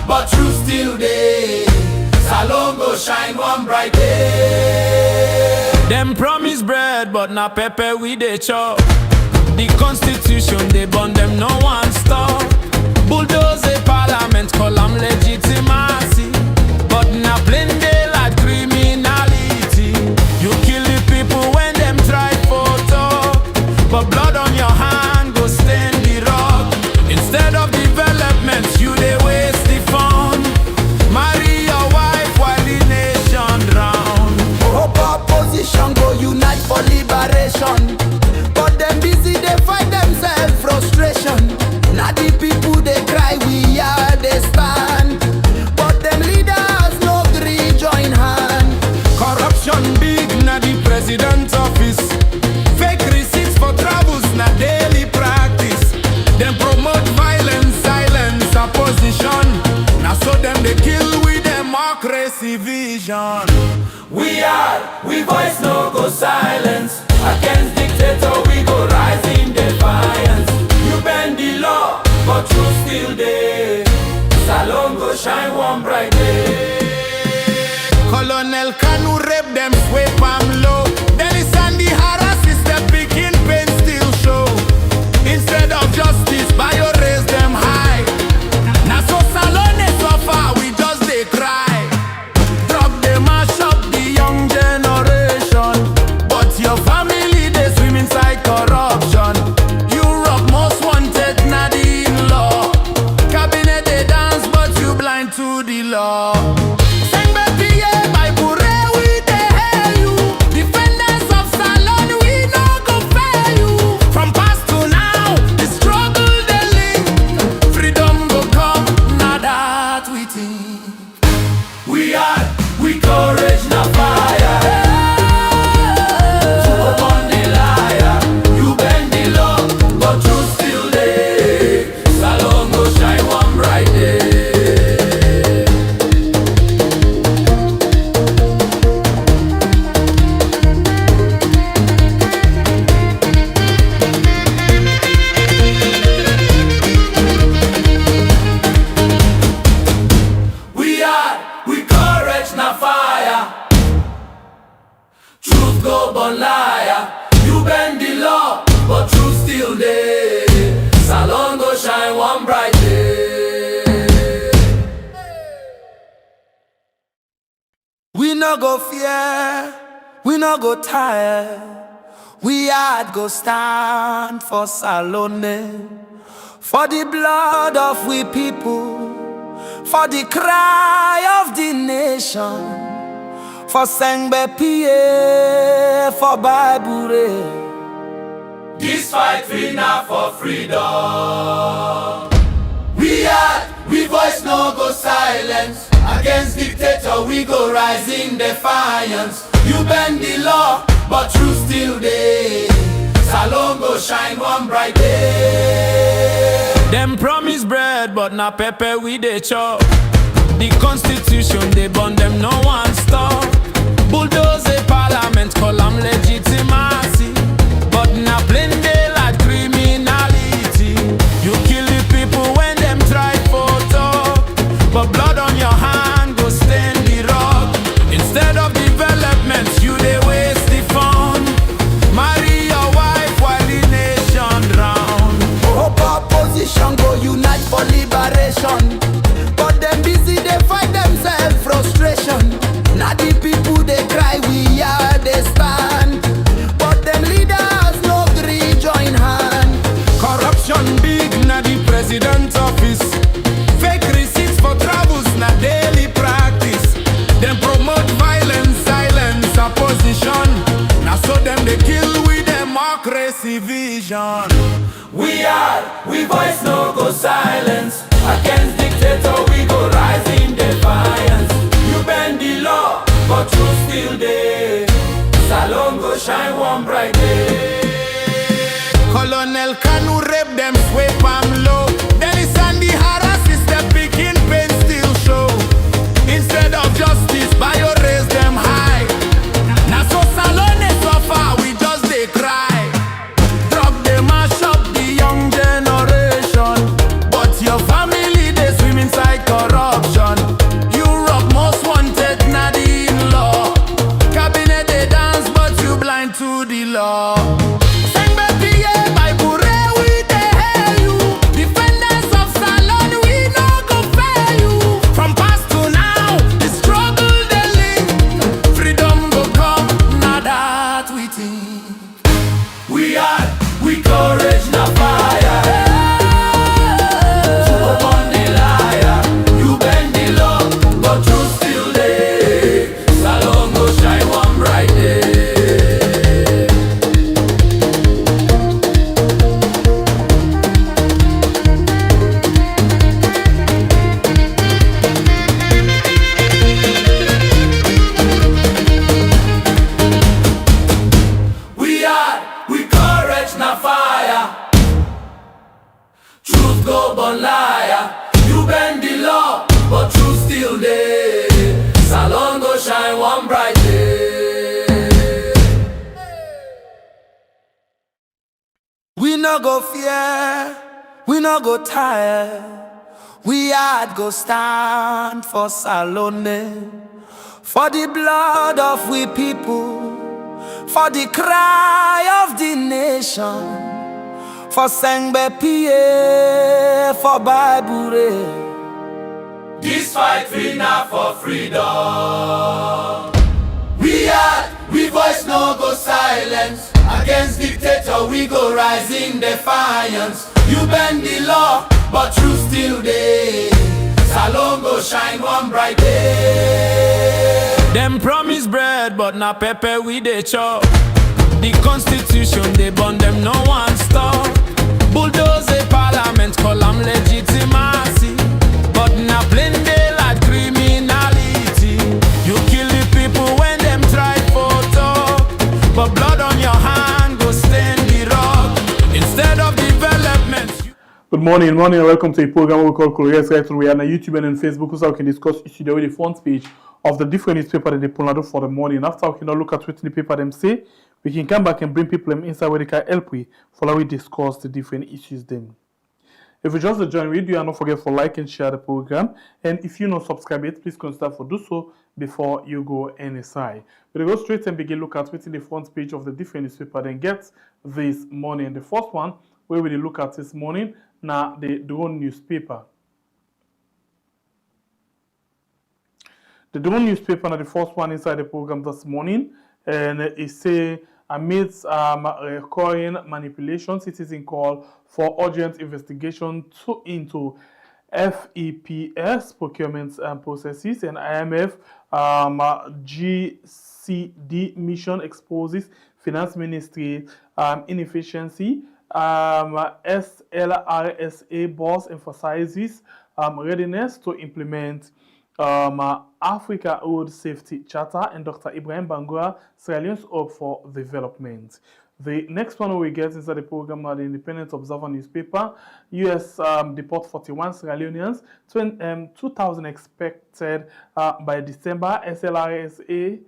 but truth still there. Salon go shine one bright day. Them promise bread, but na pepper we dey chop. The constitution they burn them, no one stop. Bulldoze a parliament, call am legitimacy, but na plain daylight criminality. You kill the people when them try for talk, but blood on your hand go stain the rock. Instead of development, you they waste the fund. Marry your wife while the nation drown. Hope opposition go unite for liberation, but them busy they fight themselves frustration. Now the people they cry, we are they stand, but them leaders no gree join hand. Corruption big na the president's office. Fake receipts for travels na daily practice. Them promote violence, silence, opposition. Now so them they kill with democracy vision. We voice no go silence. Against dictator we go rise in defiance. You bend the law, but truth still there. Salon go shine one bright day. Colonel Kanu rape them, sweep am low. Dennis and the harass is the picking pain still show. Instead of justice, bio raise them high. Now so Salon is suffer, we just they cry. Drug they mash up the young generation, but your family they swim inside corruption. Europe most wanted, na the in-law. Cabinet they dance, but you blind to the law. We courage na fire. To upon the liar. You bend the law, but truth still there. Salon go shine one bright day. We courage na fire. Truth go burn liar. You bend the law, but truth still there. Salon go shine one bright day. We no go fear, we no go tire. We hard go stand for Salone, for the blood of we people, for the cry of the nation, for Sengbe PA, for Bible. This fight we now for freedom. We voice no go silence. Against dictator we go rise in defiance. You bend the law, but truth still there. Salon go shine one bright day. Them promise bread, but na pepper we dey chop. The constitution they burn them, no one stop. Bulldoze a parliament, call am legitimacy, but na plain daylight criminality. You kill the people when them try for talk, but blood on your hand go stain the rock. Instead of development, you they waste the fund. Marry your wife while the nation drown. Hope opposition go unite for liberation, but them busy they fight themselves frustration. Now the people they cry, we are they stand, but them leaders no gree join hand. Corruption big na the president's office. Fake receipts for travels na daily practice. Them promote violence, silence, opposition. Now so them they kill with democracy vision. We voice no go silence. Against dictator we go rise in defiance. You bend the law, but truth still there. Salon go shine one bright day. Colonel Kanu rape them, sweep am low. Dennis and the harass is the picking pain still show. Instead of justice, bio raise them high. Now so Salon is suffer, we just they cry. Drug they mash up the young generation, but your family no go fear, we no go tire. We had go stand for Salone, for the blood of we people, for the cry of the nation, for Sengbe PA, for Bible. This fight we not for freedom. We voice no go silence. Against dictator we go rise in defiance. You bend the law, but truth still there. Salon go shine one bright day. Them promise bread, but na pepper we dey chop. The constitution they burn them, no one stop. Bulldoze a parliament, call them legitimacy. But na plain daylight criminality. You kill the people when them try for talk, but blood on your hand go stain the rock. Instead of development. Good morning, and welcome to a program we call Korea's Right. We are on YouTube and on Facebook, so we can discuss issues with the front page of the different newspaper that they pull for the morning. After we can look at what the paper them say, we can come back and bring people inside where they can help we follow we discuss the different issues then. If you just join me, do not forget to like and share the program. And if you not subscribe yet, please consider for do so before you go any side. We'll go straight and begin look at within the front page of the different newspaper then get this morning. The first one where we look at this morning now the Dawn newspaper. The Dawn newspaper now the first one inside the program this morning, and it say amidst recurring manipulation, citizen call for urgent investigation into FEPS procurement processes, and IMF GCD mission exposes finance ministry inefficiency. SLRSA boss emphasizes readiness to implement Africa Road Safety Charter, and Dr. Ibrahim Bangura, Sierra Leone's hope for development. The next one we get inside the program are the Independent Observer newspaper. US deport 41 Sierra Leoneans, 2,000 expected by December. SLRSA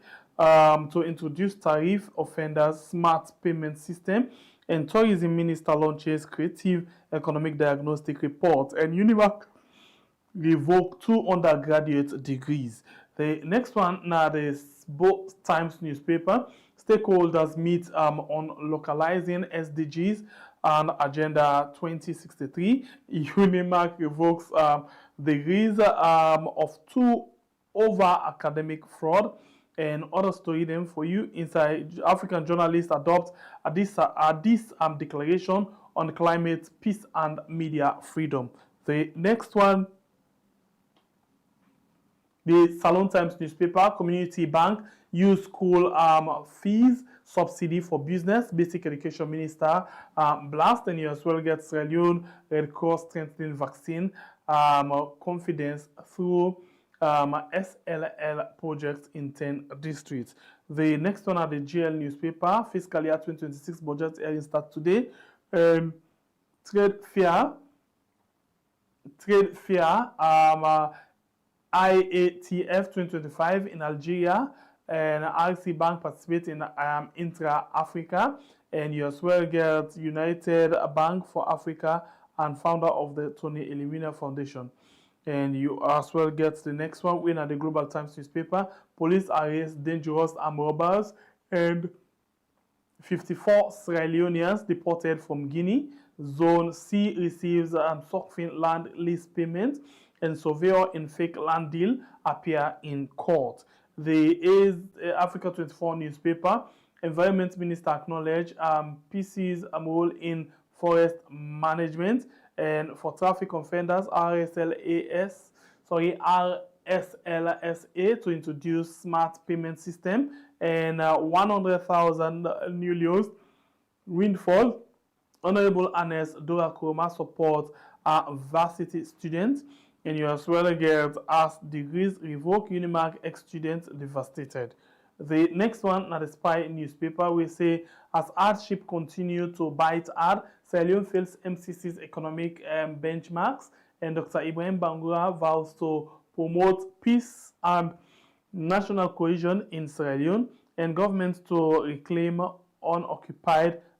to introduce tariff offenders smart payment system, and Tourism Minister launches creative economic diagnostic report, and Univac revoke 2 undergraduate degrees. The next one now the both Times newspaper. Stakeholders meet on localizing SDGs and Agenda 2063. Univac revokes degrees of 2 over academic fraud. And other story then for you inside African journalists adopt this declaration on climate, peace, and media freedom. The next one, the Salon Times newspaper, Community Bank use school fees subsidy for business. Basic Education Minister blast, and you as well get Sierra Leone Red Cross strengthening vaccine confidence through SLL projects in 10 districts. The next one are the GL newspaper. Fiscal year 2026 budget hearing start today. Trade fair. IATF 2025 in Algeria, and RC Bank participate in Intra-Africa, and you as well get United Bank for Africa and founder of the Tony Elimina Foundation. And you as well get the next one, win at the Global Times newspaper. Police arrest dangerous armed robbers, and 54 Sierra Leoneans deported from Guinea. Zone C receives Sokfin land lease payment, and surveyor in fake land deal appear in court. The Africa 24 newspaper. Environment Minister acknowledge PC's role in forest management. And for traffic offenders, RSLSA to introduce smart payment system, and 100,000 new loans windfall. Honorable Ernest Dora Kuroma support varsity students, and you as well get as degrees revoked. Unimark ex-students devastated. The next one, now the Spy newspaper, we say as hardship continue to bite hard, Sierra Leone fails MCC's economic benchmarks, and Dr. Ibrahim Bangura vows to promote peace and national cohesion in Sierra Leone, and government to reclaim unoccupied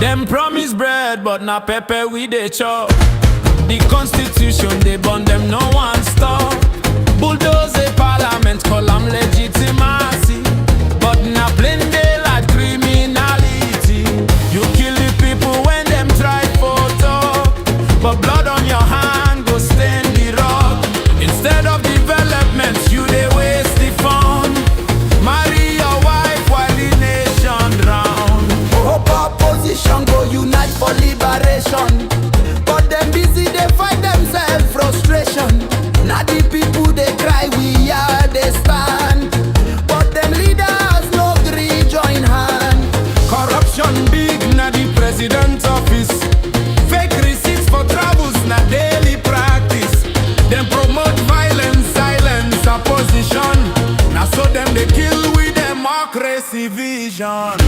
Them promise bread, but na pepper we dey chop. The constitution they burn them, no one stop. Bulldoze a parliament, call them legitimacy. But na plain daylight criminality. You kill the people when them try for talk, but blood on your hand go stain the rock. Instead of development, you they waste the fund. Marry your wife while the nation drown. Hope opposition go unite for liberation, but them busy they fight themselves frustration. Now the people they cry, we are they stand, but them leaders no gree join hand. Corruption big na the president's office. Fake receipts for travels na daily practice. Them promote violence, silence, opposition. Now so them they kill with democracy vision.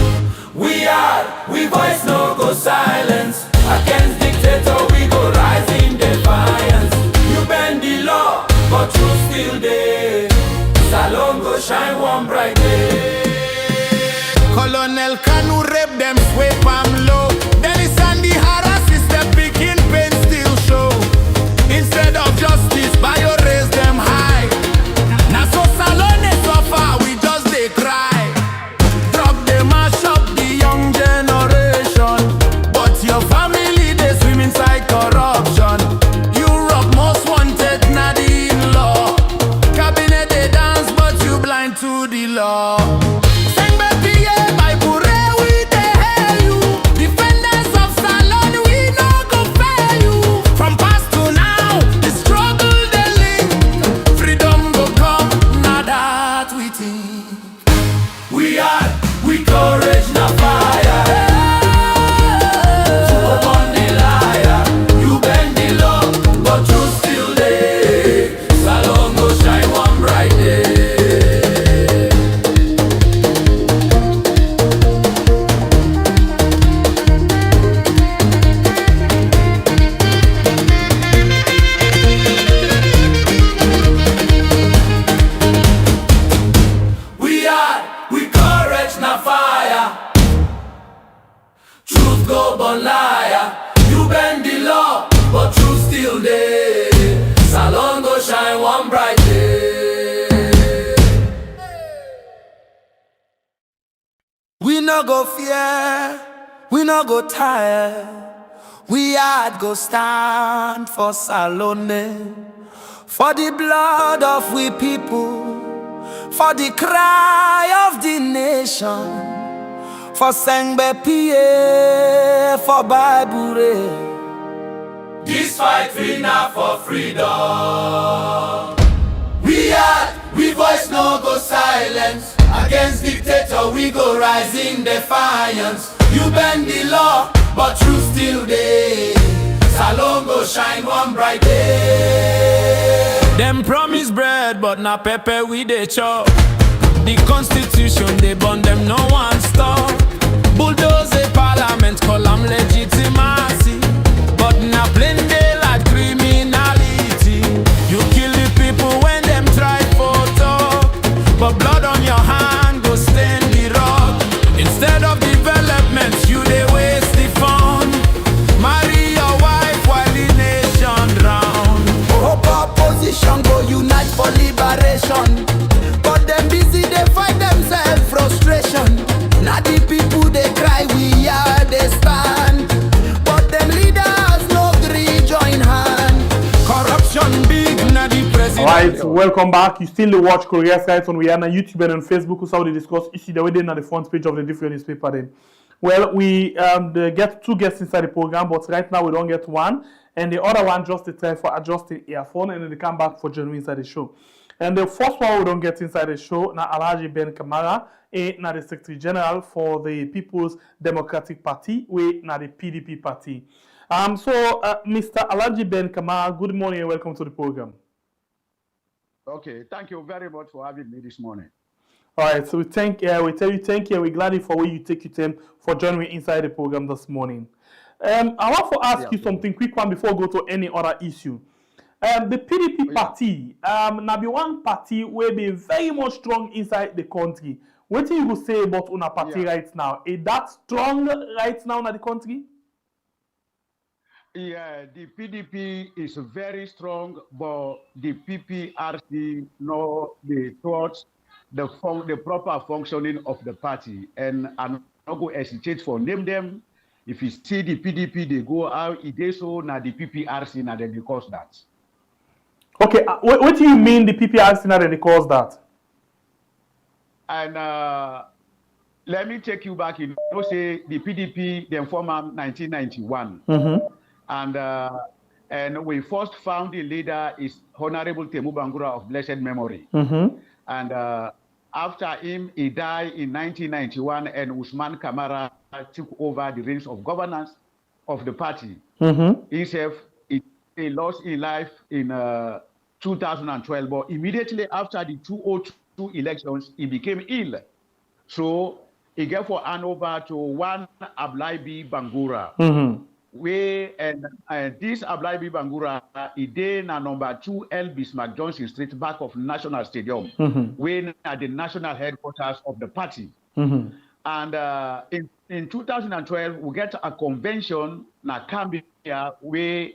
We voice no go silence. Against dictator we go rise in defiance. You bend the law, but truth still there. Salon go shine one bright day. Colonel Kanu rape them, sweep am low. Dennis and the harass is the picking pain still show. Instead of justice, bio raise them high. Now so Salon is suffer, we just they cry. Drug they mash up the young generation, but your family they swim inside corruption. Europe most wanted, na the in-law. Cabinet they dance, but you blind to the law. We no go fear, we no go tire. We had go stand for Salone, for the blood of we people, for the cry of the nation, for Sengbe PA, for Bible. This fight we not for freedom. We voice no go silence. Against dictator we go rise in defiance. You bend the law, but truth still there. Salon go shine one bright day. Them promise bread, but na pepper we dey chop. The constitution they burn them, no one stop. Bulldoze a parliament, call them legitimacy. But na plain daylight criminality. You kill the people when them try for talk, but blood on your hand go stain the rock. Instead of development, you they waste the fund. Marry your wife while the nation drown. Hope opposition go unite for liberation, but them busy they fight themselves frustration. Now the people they cry, we are they stand, but them leaders no gree join hand. Corruption big na the president. Alright, welcome back. You still watch Korea Sites on Rihanna YouTube and on Facebook. Who's how they discuss issue the way they on the front page of the different newspaper then. Well, we get two guests inside the program, but right now we don't get one, and the other one just the time for adjusting earphone, and then they come back for joining inside the show. And the first one we don't get inside the show na Alhaji Ben Kamar, na the Secretary General for the People's Democratic Party, we na the PDP party. Mr. Alhaji Ben Kamar, good morning and welcome to the program. Okay, thank you very much for having me this morning. All right, so we tell you thank you, and we're glad for where you take your time for joining me inside the program this morning. I want to ask you something quick one before we go to any other issue. The PDP party, now be one party will be very much strong inside the country. What do you say about una party Yeah. right now? Is that strong right now in the country? Yeah, the PDP is very strong, but the PPRC know the thoughts, the proper functioning of the party. And I'm not going to hesitate for name them. If you see the PDP, they go out, it is so, now the PPRC, now they cause that. Okay, what do you mean the PPRC now they cause that? And let me take you back. You know, say the PDP, they formed 1991. And we first found the leader is Honorable Temu Bangura of blessed memory. And after him, he died in 1991, and Usman Kamara took over the reins of governance of the party. Himself, he lost his life in 2012, but immediately after the 2002 elections, he became ill. So he gave for hand over to one Ablaibi Bangura. And this Ablaibi Bangura, he did number 2 L Bismarck Johnson Street, back of National Stadium, when at the national headquarters of the party. And in 2012, we get a convention na Cambia where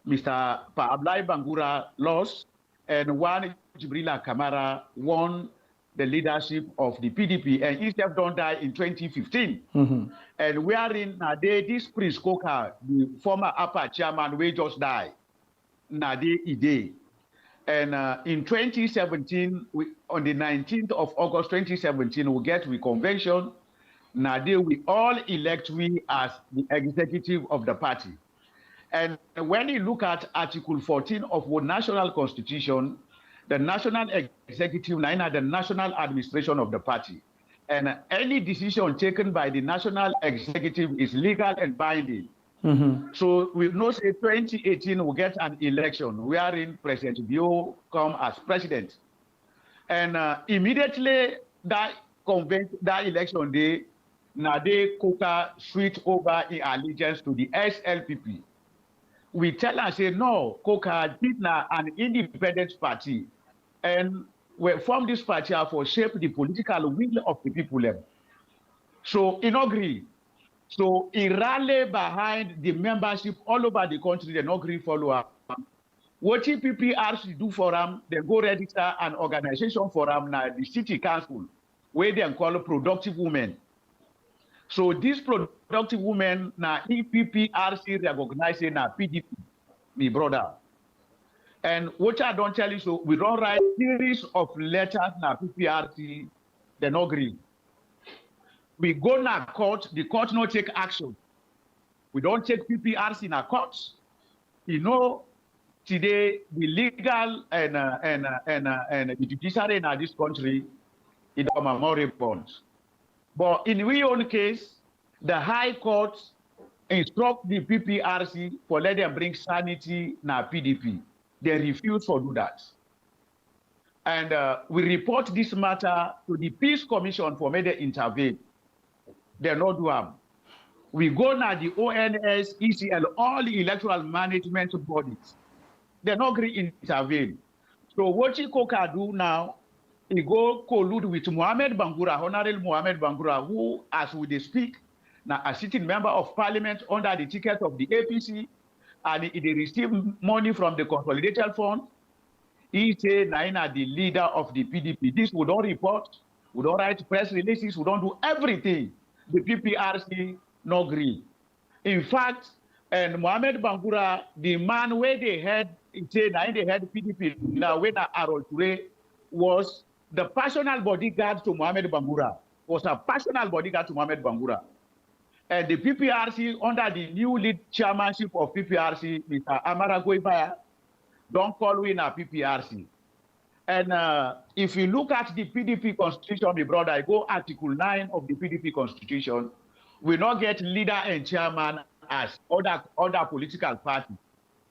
Mr. Ablai Bangura lost, and one Jibrila Kamara won the leadership of the PDP, and he don't die in 2015. And we are in this Prince Koka, the former upper chairman, we just died. Nade Ide. And in 2017, on the 19th of August 2017, we get convention. Nade, we all elect we as the executive of the party. And when you look at Article 14 of the National Constitution, the national executive, the national administration of the party. And any decision taken by the national executive is legal and binding. So we know say 2018 we get an election wherein President Bio come as president. And immediately that election day, Nade Koka switch over in allegiance to the SLPP. We tell and say, no, Koka did an independent party. And we formed this party for shape the political will of the people. So, in agree. So, he rallied behind the membership all over the country, they not agree follow up. What PPRC do for them, they go register an organization for them, the city council, where they call productive women. So, these productive women, now PPRC recognizing PDP, my brother. And what I don't tell you, so we don't write series of letters na PPRC, they no agree. We go na court, the court no take action. We don't take PPRC na court. You know, today the legal and the judiciary in this country, it is moribund. But in our own case, the High Court instruct the PPRC for let them bring sanity na PDP. They refuse to do that. And we report this matter to the Peace Commission for me to intervene. They not do them. We go now the ONS, ECL, all the electoral management bodies. They not agree intervene. So what Koka do now, he go collude with Mohamed Bangura, Honorable Mohamed Bangura, who, as we speak, now a sitting member of parliament under the ticket of the APC, and he received money from the Consolidated Fund. He said, Naina, the leader of the PDP. This we don't report, we don't write press releases, we don't do everything. The PPRC no agree. In fact, and Mohamed Bangura, the man where they had, he said, Naina, they had PDP, now when Arol Toure was the personal bodyguard to Mohamed Bangura, was a personal bodyguard to Mohamed Bangura. And the PPRC, under the new lead chairmanship of PPRC, Mr. Amara Goibaya, don't call in a PPRC. And if you look at the PDP constitution, my brother, I go Article 9 of the PDP constitution, we not get leader and chairman as other political party.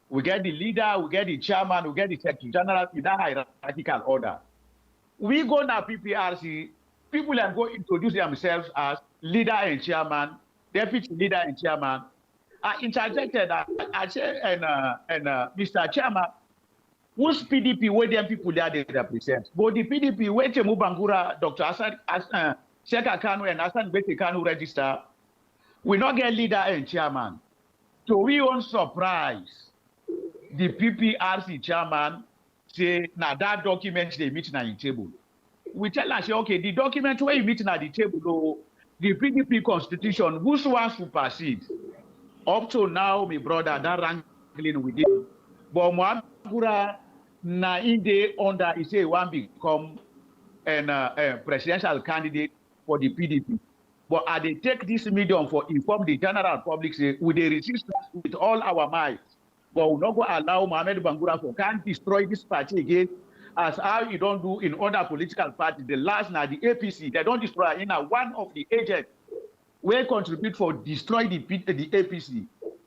We get the leader, we get the chairman, we get the secretary general in that hierarchical order. We go now PPRC, people are going to introduce themselves as leader and chairman, deputy leader and chairman. I interjected and Mr. Chairman, whose PDP where them people there they represent? But the PDP where Temu Bangura, Dr. Sheka Kanu and Hassan Bete Kanu register, we not get leader and chairman. So we on surprise, the PPRC chairman say, now that document they meet na in table. We tell us, okay, the document where you meet at the table, the PDP constitution, who's one supersede? Up to now, my brother, that wrangling with it. But Mwagura, na in the under, he say one become a presidential candidate for the PDP. But they take this medium for inform the general public, say, we they resist with all our might. But we not go allow Mohamed Bangura for can't destroy this party again, as how you don't do in other political parties. The last now the APC, they don't destroy in one of the agents will contribute for destroy the APC.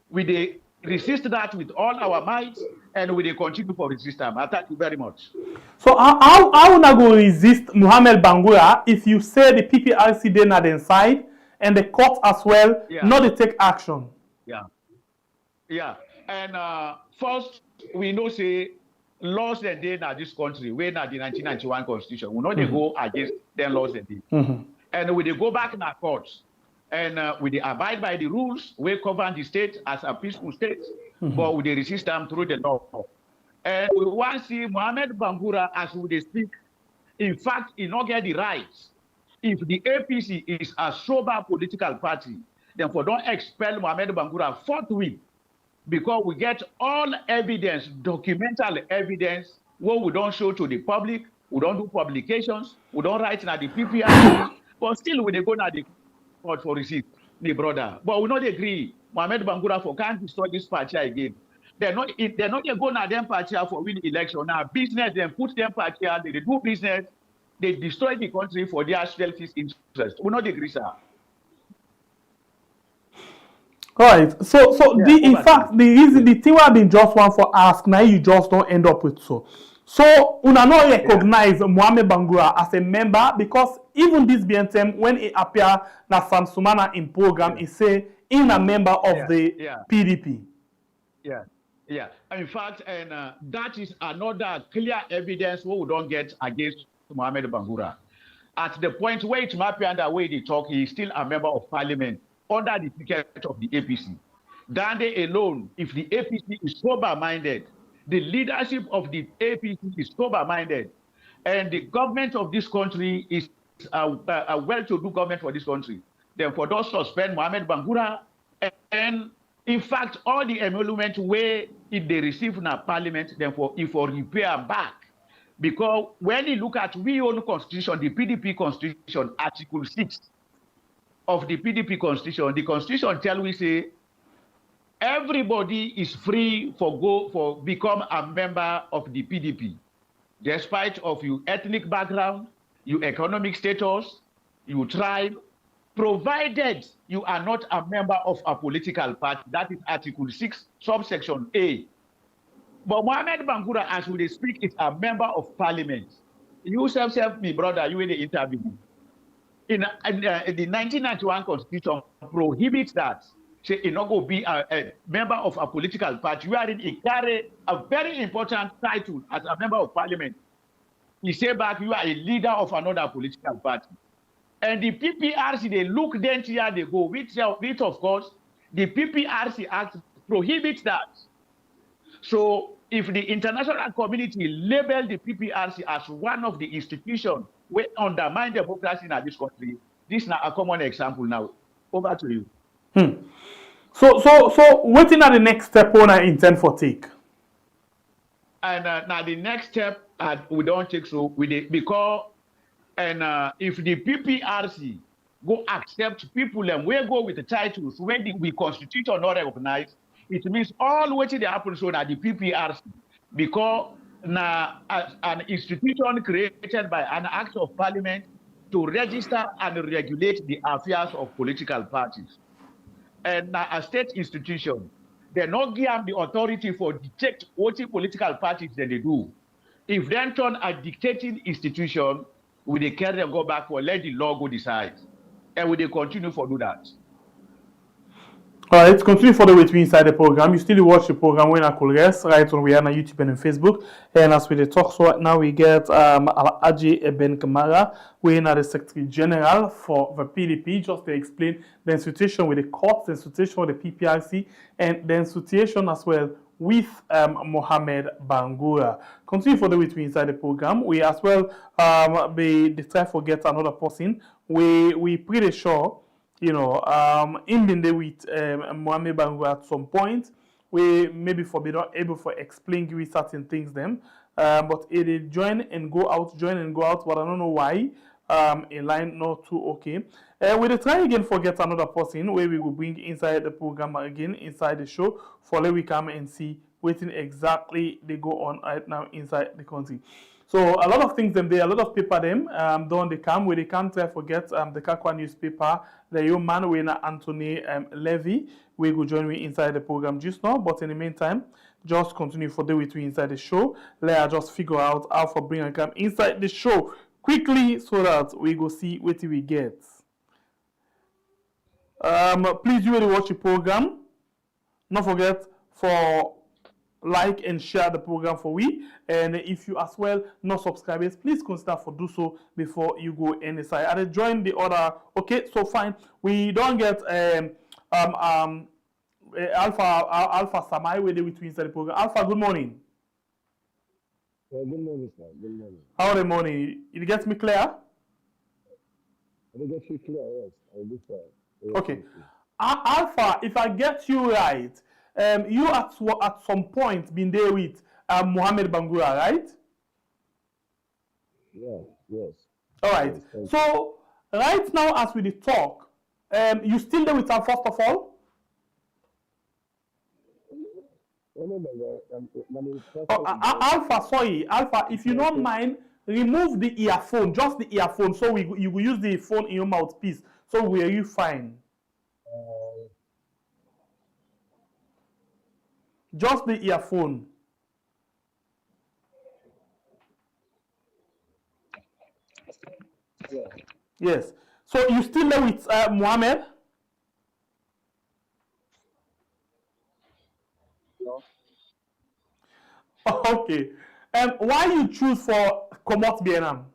We they resist that with all our might, and we they continue for resistance. Thank you very much. So how una go resist Mohamed Bangura if you say the PPRC they not inside and the court as well not to take action? Yeah. And first we know say laws that they in this country, we not the 1991 constitution. We know they go against them laws that they. And we they go back in our courts. And we they abide by the rules, we govern the state as a peaceful state, but we they resist them through the law. And we want to see Mohamed Bangura as we speak. In fact, he not get the rights. If the APC is a sober political party, then for don't expel Mohamed Bangura forthwith, because we get all evidence, documental evidence, what we don't show to the public, we don't do publications, we don't write in the PPR, but still we they go to the court for receipt, the brother. But we not agree. Mohamed Bangura for can't destroy this party again. They're not going to them party for win election. Now business, then put them party, they do business, they destroy the country for their selfish interest. We not agree, sir. Right. So in fact, the thing I've been just one for ask now, you just don't end up with so. So una not recognize Mohamed Bangura as a member because even this BNTM when it appear na Sam Sumana in program, he say in a member of the PDP. Yeah. In fact, and that is another clear evidence what we don't get against Mohamed Bangura. At the point where it might be under way they talk, he is still a member of parliament under the ticket of the APC. Dande alone, if the APC is sober-minded, the leadership of the APC is sober-minded, and the government of this country is a well-to-do government for this country, then for those suspend Mohamed Bangura, and in fact, all the emolument where if they receive in a parliament, then for repair back. Because when you look at we own constitution, the PDP constitution, Article 6 of the PDP constitution, the constitution tells we say everybody is free for become a member of the PDP, despite of your ethnic background, your economic status, your tribe, provided you are not a member of a political party. That is Article 6, subsection A. But Mohamed Bangura, as we speak, is a member of parliament. You self, me brother, you in the interview. In the 1991 constitution prohibits that. Say, you not go be a member of a political party. You are in carry a very important title as a member of parliament. You say back, you are a leader of another political party. And the PPRC, they look then here, they go, which of course, the PPRC Act prohibits that. So if the international community label the PPRC as one of the institutions which undermine democracy in this country, this is now a common example now. Over to you. So waiting at the next step on I intend for take. And now the next step we don't take so with it because if the PPRC go accept people and we go with the titles when we constitution not recognize, it means all what they happen so that the PPRC because now an institution created by an act of parliament to register and regulate the affairs of political parties. And now a state institution, they not give them the authority for dictate what political parties that they do. If they turn a dictating institution, will they carry them go back for let the law go decide? And will they continue for do that? Alright, continue further with me inside the program. You still watch the program when I could rest, right on we are on YouTube and on Facebook. And as we talk, so right now we get Alhaji Ben Kamar, we are the Secretary General for the PDP, just to explain the situation with the courts, the situation with the PPRC, and the situation as well with Mohamed Bangura. Continue further with me inside the program. We as well they try to get another person. We pretty sure, you know, in the day with Mohamed Bangura at some point, we maybe for be not able to explain you certain things them, but it join and go out, but I don't know why. A line not too okay. We'll try again for get another person where we will bring inside the program again, inside the show, for let we come and see what exactly they go on right now inside the country. So a lot of things them there, a lot of paper them don't they come where they can't forget the Kakwa newspaper, the young man winner Anthony Levy. We will join me inside the program just now, but in the meantime, just continue for the with me inside the show. Let us just figure out how for bring and come inside the show quickly so that we go see what we get. Please do watch the program. Don't forget for like and share the program for we. And if you as well not subscribers, please consider for do so before you go any side. I join the other. Okay, so fine. We don't get Alpha Samai with we inside the program. Alpha, good morning. Good morning, sir. Good morning. How the morning? It gets me clear? I get you clear, yes. I do, sir. Yes, okay. Alpha, if I get you right, you at some point been there with Mohamed Bangura, right? Yes, yes. All right. Yes, so right now, as we talk, you still there with him first of all? Alpha, sorry, Alpha. If you don't mind, remove the earphone, just the earphone, so you will use the phone in your mouthpiece. So were you fine? Just the earphone. Yeah. Yes. So you still there with Mohammed? No. Okay. Why you choose for Komot BNM?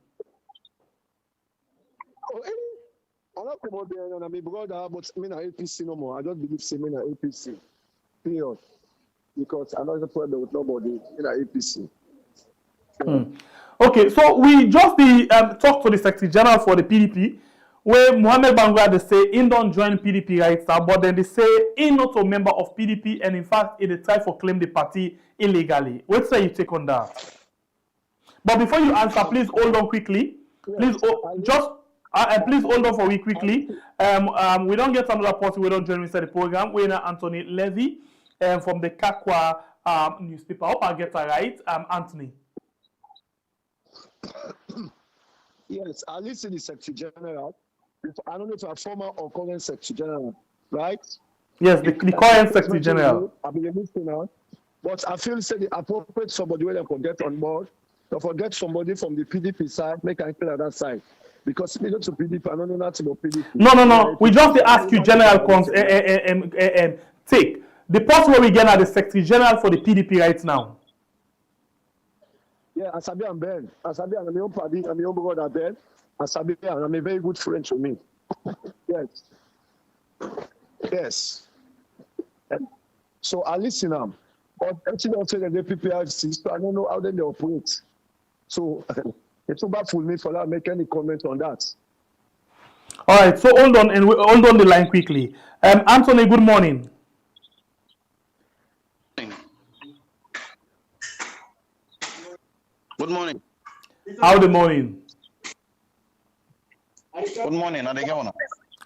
I don't come out there and I'm a brother, but I'm not APC no more. I don't believe I'm not APC. Period. Because I'm not a problem with nobody in APC. Okay, so we just talked to the Secretary General for the PDP, where Mohamed Bangura they say he don't join PDP right now, but then they say he not a member of PDP, and in fact he try for claim the party illegally. What say you take on that? But before you answer, please hold on quickly. Please please hold on for we quickly. We don't get another person. We don't join inside the program. We're Anthony Levy from the Kakwa newspaper. I hope I get that right. Anthony. Yes, I listen to the Secretary General. I don't know if I'm former or current Secretary General, right? Yes, the current Secretary General. I've been listening, but I feel say the appropriate somebody where they can get on board, to forget somebody from the PDP side, make an clear that side. Because if you go to PDP, I don't know nothing about PDP. No. We just ask you general take the post where we get at the Secretary General for the PDP right now. Yeah, Asabi and Ben. Asabi and my own party, and my own brother Ben. Asabi and I'm a very good friend to me. Yes. Yes. So I listen now. But actually also the PPRC, so I don't know how they operate. So it's too bad for me for that make any comment on that. All right, so hold on the line quickly. Anthony, good morning. Good morning. How the morning? Good morning. How they going? All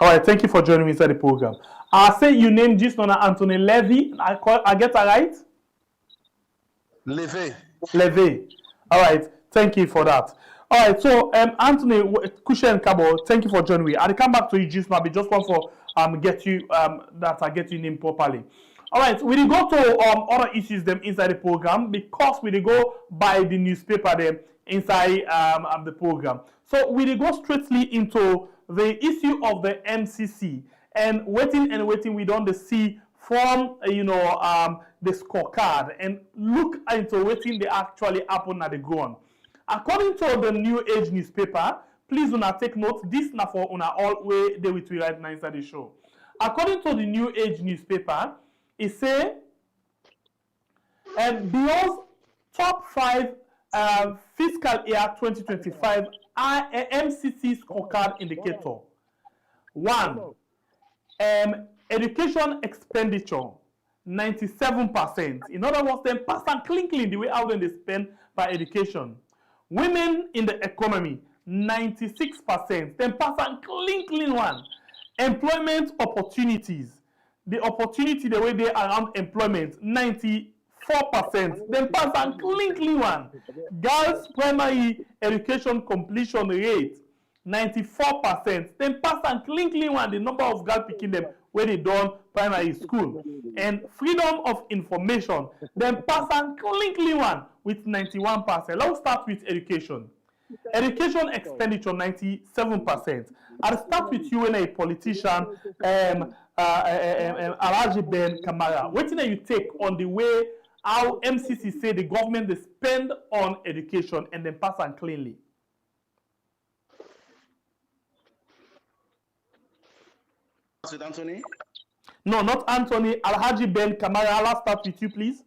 right, thank you for joining me inside the program. I say you name just on Anthony Levy. I get that right? Levy. All right, thank you for that. All right, so Anthony Kushen Kabo, thank you for joining me. I'll come back to you just now. Just want for get you that I get your name properly. All right, we go to other issues them inside the program because we go by the newspaper them inside the program. So we go straightly into the issue of the MCC and waiting we don't see from the scorecard and look into waiting they actually happen at the ground. According to the New Age newspaper, please una take note, this na for una all way they will right now inside the show. According to the New Age newspaper, it say Beyond's top 5 fiscal year 2025 MCC scorecard indicator. 1. Education expenditure, 97%. In other words, 10% clean the way out they spend by education. Women in the economy, 96%. 10% clean one. Employment opportunities. The opportunity the way they around employment, 94%. 10% clean one. Girls primary education completion rate, 94%. 10% clean one. The number of girls picking them where they done primary school. And freedom of information, 10% clean one with 91%. Let's start with education. Education expenditure, 97%. I'll start with you and a politician, Alhaji Ben Kamar. What do you take on the way how MCC say the government they spend on education and then pass on cleanly? With Anthony? No, not Anthony. Alhaji Ben Kamar. I'll start with you, please.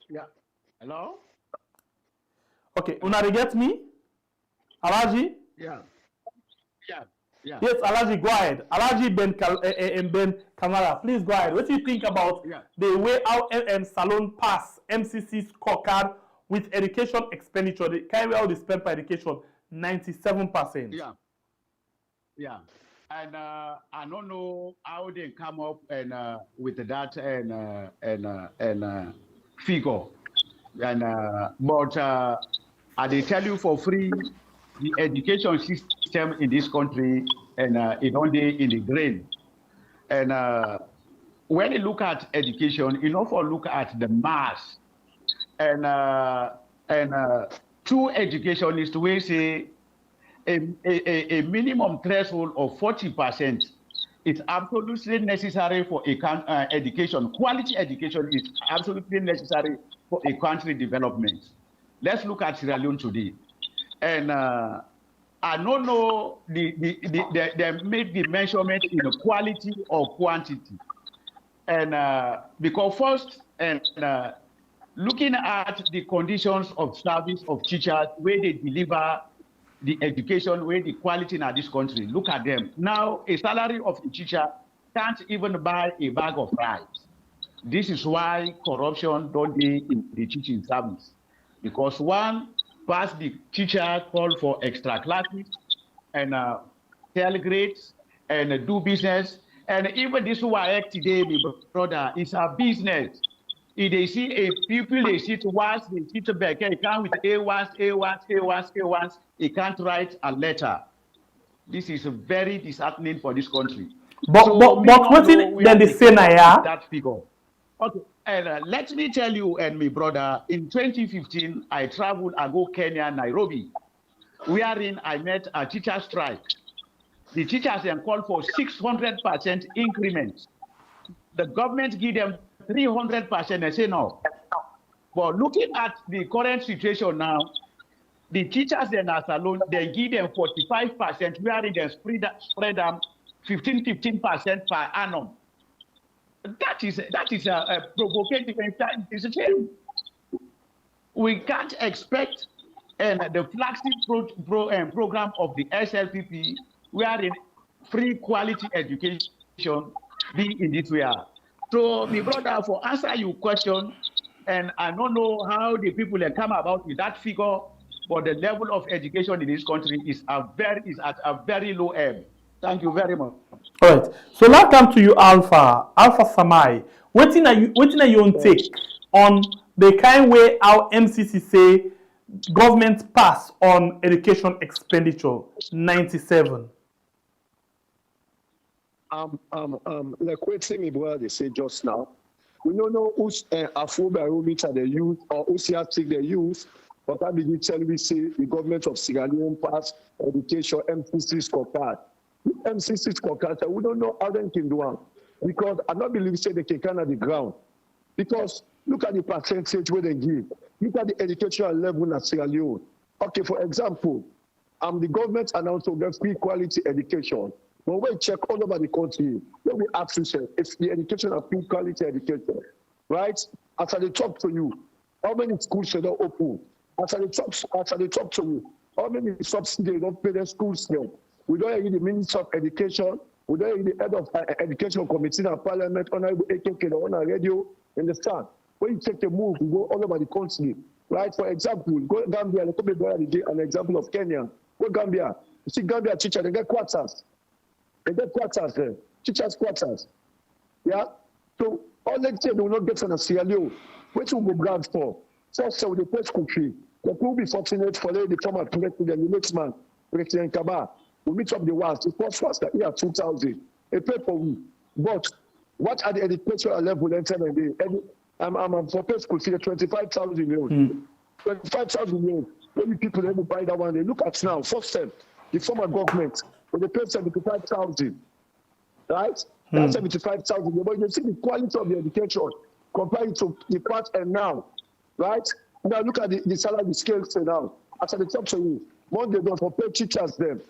Yeah. Hello? Okay, una get me? Alhaji? Yeah. Yeah. Yes, Alhaji, go ahead. Alhaji Ben Kamara, please go ahead. What do you think about the way our Salon pass MCC scorecard with education expenditure? The kind of how they spend for education, 97%. Yeah. And I don't know how they come up and with that and figure. And but I they tell you for free, the education system in this country and it only in the grain. And when you look at education, you know, for look at the mass and true education is to we say a minimum threshold of 40% is absolutely necessary for a education. Quality education is absolutely necessary for a country development. Let's look at Sierra Leone today. And I don't know they make the measurement in quality or quantity. And because first, and looking at the conditions of service of teachers, where they deliver the education, where the quality in this country, look at them. Now, a salary of a teacher can't even buy a bag of rice. This is why corruption don't be in the teaching service. Because one, past the teacher call for extra classes and tell grades and do business. And even this work today, my brother, is a business. If they see a pupil, they sit once, they sit back, he can't with A1s, he can't write a letter. This is very disheartening for this country. But what then they say now? That figure. Okay, and let me tell you and my brother, in 2015, I traveled, I go Kenya, Nairobi, wherein I met a teacher strike. The teachers then called for 600% increment. The government give them 300%, they say no. But looking at the current situation now, the teachers then as alone, they give them 45%, wherein they spread them 15% per annum. That is a provocative and it's a shame. We can't expect the flagship program of the SLPP, wherein free quality education be in this way. So, my brother, for answer your question, and I don't know how the people have come about with that figure, but the level of education in this country is at a very low ebb. Thank you very much. All right. So now come to you, Alpha Samai. What are your take on the kind way our MCC say government pass on education expenditure 97? Like what my brother they say just now, we don't know who's Afrobarometer they use or OCRT they use, but I begin tell we say the government of Sierra Leone pass education MCC scorecard MCC scorecard, we don't know how they can do it. Because I don't believe say they can kind of the ground. Because look at the percentage where they give. Look at the educational level in Sierra Leone. Okay, for example, the government announced to get free quality education. When we check all over the country, when we ask you, if the education of free quality education, right? After they talk to you, how many schools should they open? After they talk to you, how many subsidies don't pay their schools now? We don't hear the Minister of Education, we don't hear the head of Education Committee in Parliament, Honorable AKK, on our radio, understand? When you take a move, you go all over the country, right? For example, go Gambia, let me give an example of Kenya. Go Gambia, you see Gambia teacher, they get quarters. They get quarters there, teachers' quarters. Yeah? So, all let's say they will not get on a Sierra Leone. What will go grant for? First, so the first country, they will be fortunate for the former president, the next man, President Kamar. We meet up the world. The first was the year 2000. A paper we. But what are the educational level and I'm for first school, 25,000 euros. 25,000 euros. Many people they will buy that one. They look at now, first step, the former government, when they pay 75,000. Right? That's 75,000. But you see the quality of the education compared to the past and now. Right? Now look at the salary scales now. After the top to you, Monday don't for pay teachers them.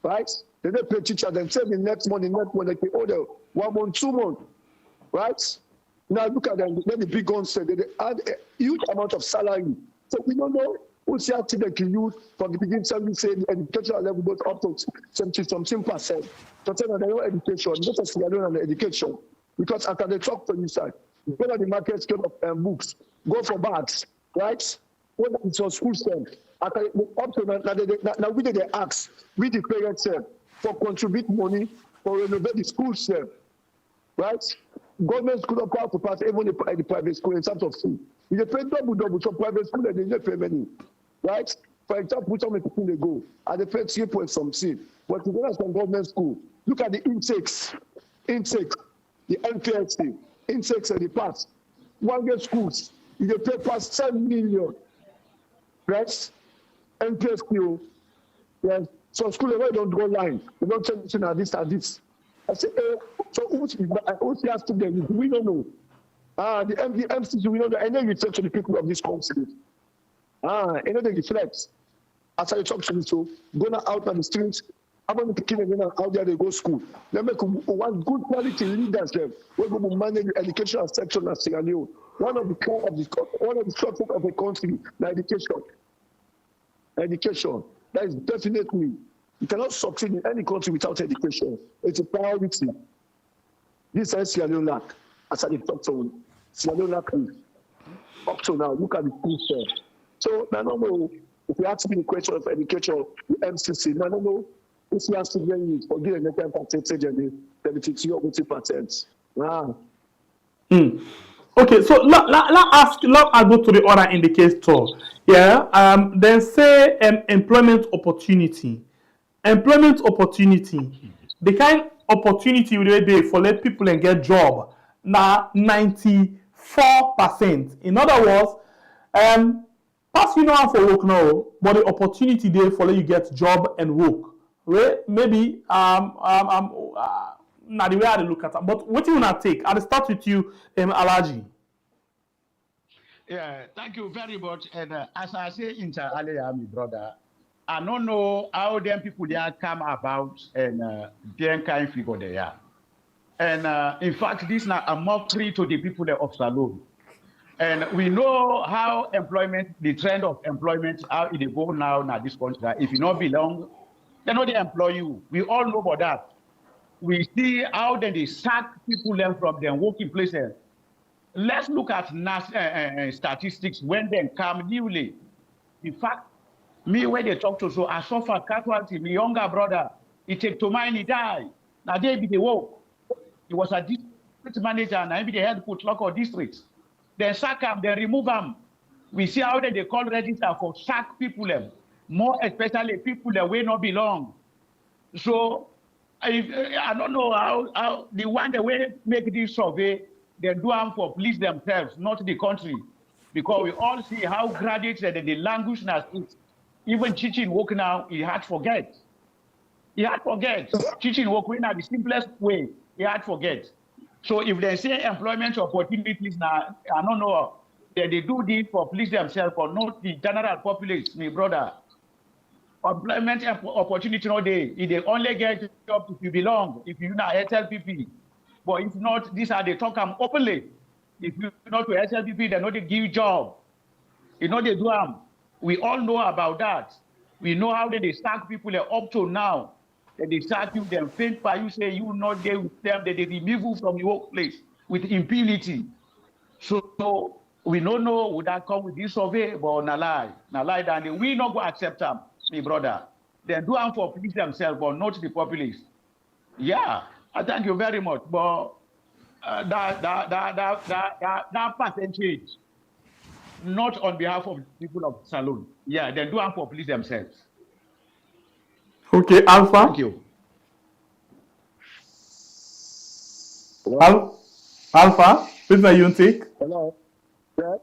Right? They don't pay teachers them. Save the next month, they can order 1 month, 2 months. Right? Now look at them. Then the big guns say they add a huge amount of salary. So we don't know who's here they can use from the beginning. Somebody say the educational level goes up to 70-something%. So tell them their education, not just on education. Because after they talk to you side, go on the market scale of books, go for bags, right? When it's your school stem, after up to now we they ask, we the parents for contribute money for renovate the school stem, right? Government school don't have to pass even the private school in terms of fee. If they pay double, so private school they don't pay many, right? For example, some people they go and they pay 3 point something. But if you go to some government school, look at the intakes, the NPSC, intakes and the pass. One get schools, if they pay past 10 million, right? NPSQ, yes. So school they don't go line, they don't tell you this and this. I say, so who's the student? We don't know. The MCC, we don't know. And then you talk to the people of this country. And then they reflect. After you talk to me, so go out on the streets. I'm going to kill them out there, they go school. They make one good quality leaders there. We go to manage the educational section of Sierra Leone. One of the structures of the country, the education. Education. That is definitely. You cannot succeed in any country without education. It's a priority. This is Sierra Leone lack. As I talk to Sierra Leone lack up to now. Look at the school there. So I don't know if you ask me the question of education, the MCC. I don't know if you ask me for giving the 10% and the 70% or 2%. Okay, so let us go to the other indicator. Yeah. Then say employment opportunity. Employment opportunity. The kind opportunity we dey for let people and get job now 94%. In other words, pass you know how for work now, but the opportunity there for let you get job and work. Well, maybe now the way I look at it. But what you wanna take? I'll start with you, Alaji. Yeah, thank you very much. And as I say inter alia, my brother, I don't know how them people there come about and them kind figure they are. And in fact, this is not a mockery to the people of Salone. And we know how employment, the trend of employment, how it go now in this country. If you don't belong, they know they employ you. We all know about that. We see how then they sack people learn from their working places. Let's look at statistics when they come newly. In fact, me when they talk to, so I suffer casualty. My younger brother, he take to mine, he died. Now they be the work. He was a district manager, and I be the head coach local districts. They sack him, they remove him. We see how they call register for sack people, more especially people that will not belong. So I don't know how the one that will make this survey, they do them for police themselves, not the country. Because we all see how graduates and the language now is. Even teaching work now, he had to forget. He had forget. Teaching work in the simplest way. He had forget. So if they say employment opportunities now, I don't know, they do this for please themselves or not the general populace, my brother. Employment opportunity no day. If they only get job if you belong, if you not SLPP. But if not, these are they talk openly. If you not to SLPP, they not they give job. You know they do We all know about that. We know how they sack people up to now. They sack you, then paint by you say you not there with them, they remove you from your workplace with impunity. So we don't know would that come with this survey, but na lie, and we not go accept them, my brother. They do them for please themselves, but not the populace. Yeah, I thank you very much. But that percentage, not on behalf of people of Salone. Yeah, they do them for please themselves. Okay, Alpha. Thank you. Alpha, which are you take? Hello. Yeah.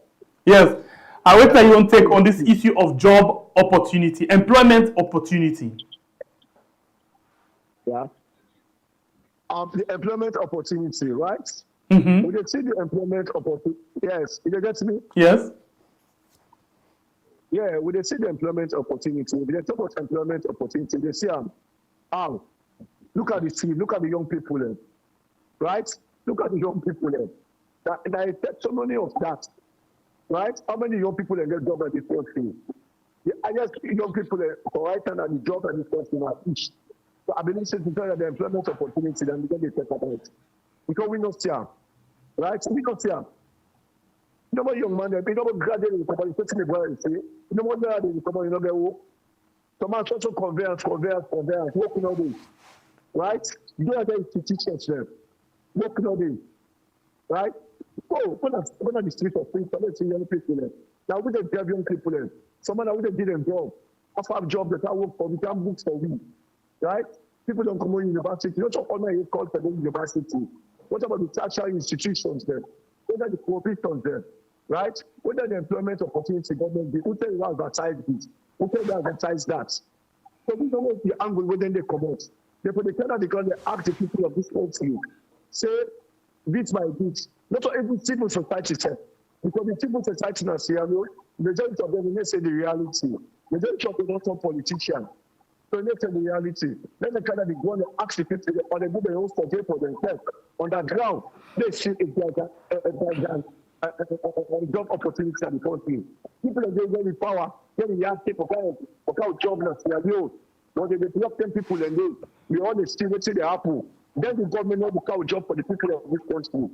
Yes. What are you take on this issue of job opportunity, employment opportunity? Yeah. The employment opportunity, right? Mm-hmm. We can see the employment opportunity. Yes. You get me? Yes. Yeah, we see the employment opportunity. We talk about employment opportunity. They see look at the team, look at the young people there. Right? Look at the young people there. There is testimony of that. Right? How many young people get job at the first thing? The highest young people for right hand at the job at the first thing are each. So I believe since we tell the employment opportunity, then we get the talk about it. Because we not see them. Right? We not see them. You know what young man, you know what graduate in the company, you know what graduate in the company, you know get work. Some are social conveyance, working all day. Right? You don't have to teach them. Working all day. Right? Oh, when I the street of things, let's see young people there. Now we don't have young people there. Someone that we did a job. After a job that I work for, we can books for we. Right? People don't come to university. You don't honor your call for the university. What about the tertiary institutions there? What are the professions there? Right? What are the employment opportunity government? Who tell you advertise this? Who tell you advertise that? So we don't know the angle where then they come out. Therefore, they cannot because they ask the people of this country, say, bit by bit, not for every civil society, sir. Because the civil society in Sierra Leone, majority of them will not say the reality. Majority of them are not politicians. So let's say the reality. Let the Canada go and ask the people, or they do their own survey for themselves. On the ground, they see a job opportunity at the country. People are getting the power, getting the young people for job in Sierra Leone. When they develop 10 people and we all see what they happen. Then the government will become a job for the people of this country.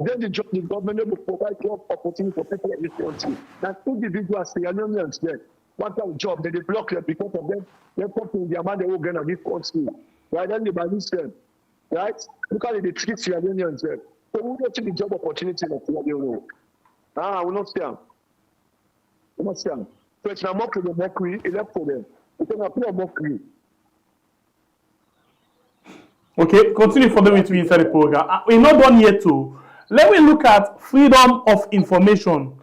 Then the government will provide job opportunity for people of this country. That individuals, the Leoneans there, want a job, they block them because of them. They're talking the amount they will get on this country. Right? Then they balance them. Right? Look at the treat the Leoneans there. So we don't see the job opportunity in Sierra Leone. We not see them. We not see them. So it's not mockery, it's left for them. It's not a mockery. Okay, continue for them with me inside the program. We're not done yet too. Let me look at freedom of information.